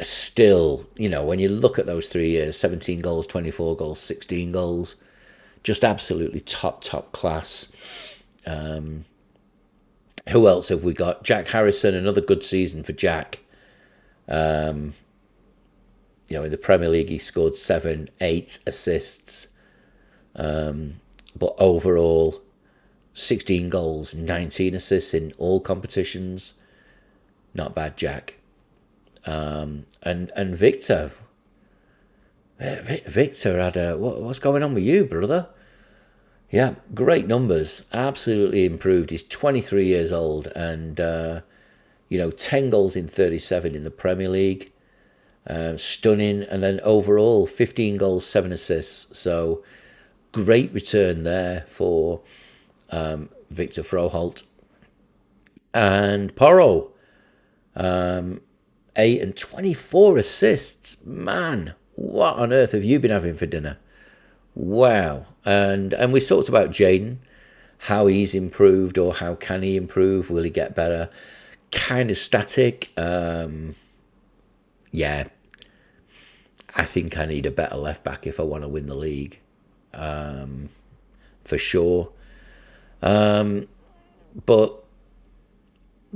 Speaker 1: still, when you look at those 3 years, 17 goals, 24 goals, 16 goals, just absolutely top class. Who else have we got? Jack Harrison, another good season for Jack. In the Premier League, he scored 8 assists. But overall, 16 goals, 19 assists in all competitions. Not bad, Jack. And Victor. Victor had what's going on with you, brother? Yeah, great numbers. Absolutely improved. He's 23 years old and, 10 goals in 37 in the Premier League. Stunning. And then overall, 15 goals, 7 assists. So great return there for Victor Froholt. And Porro, 8 and 24 assists. Man, what on earth have you been having for dinner? Wow. And we talked about Jaden, how he's improved or how can he improve? Will he get better? Kind of static. Yeah. I think I need a better left back if I want to win the league. For sure. But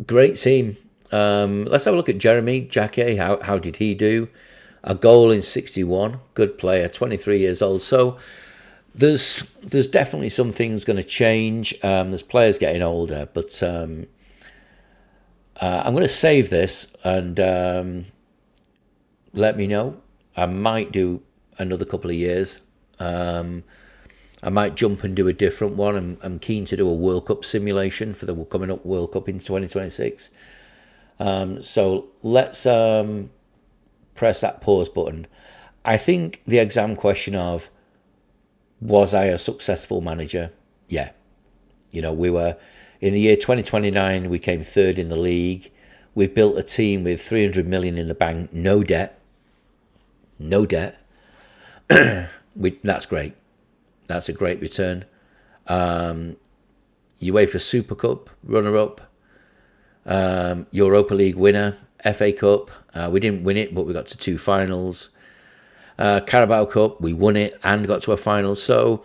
Speaker 1: great team. Let's have a look at Jeremy Jacquet. How did he do? A goal in 61. Good player, 23 years old. So there's definitely some things going to change. There's players getting older, but I'm going to save this and let me know. I might do another couple of years. I might jump and do a different one. I'm keen to do a World Cup simulation for the coming up World Cup in 2026. So let's press that pause button. I think the exam question of, was I a successful manager? Yeah. We were, in the year 2029, we came third in the league. We've built a team with 300 million in the bank, no debt. No debt. That's great. That's a great return. UEFA Super Cup runner-up. Europa League winner. FA Cup. We didn't win it, but we got to 2 finals. Carabao Cup, we won it and got to a final. So,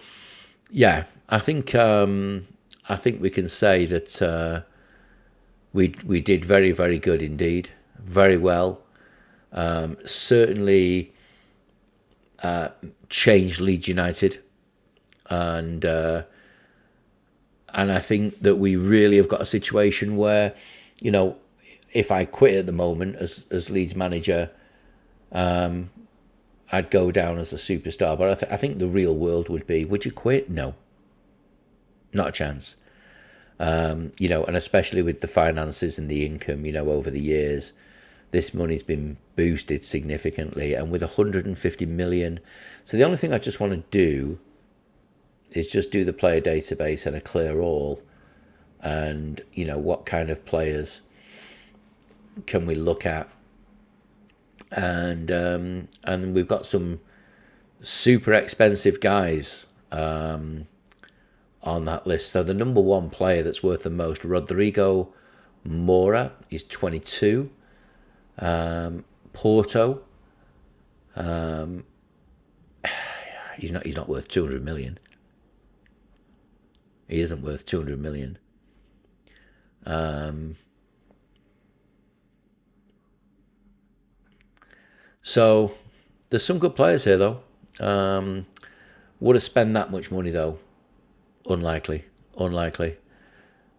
Speaker 1: yeah, I think we can say that we did very, very good indeed, very well. Certainly changed Leeds United, and I think that we really have got a situation where, you know, if I quit at the moment as Leeds manager, I'd go down as a superstar. But I think the real world would be, would you quit? No, not a chance. You know, and especially with the finances and the income, you know, over the years, this money's been boosted significantly, and with 150 million. So the only thing I just want to do is just do the player database and a clear all, and, you know, what kind of players can we look at, and we've got some super expensive guys on that list. So the number one player that's worth the most, Rodrigo Mora, he's 22. Porto, he's not worth 200 million. He isn't worth 200 million. So there's some good players here though. Would have spent that much money though? Unlikely.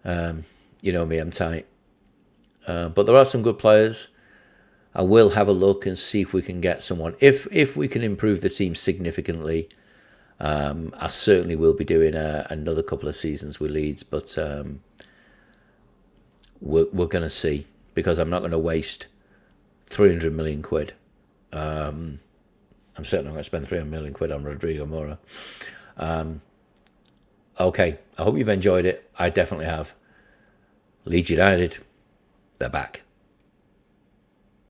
Speaker 1: You know me, I'm tight. But there are some good players. I will have a look and see if we can get someone. If we can improve the team significantly, I certainly will be doing another couple of seasons with Leeds. But we're going to see, because I'm not going to waste 300 million quid. I'm certainly not going to spend 300 million quid on Rodrigo Mora. Okay, I hope you've enjoyed it. I definitely have. Leeds United, they're back.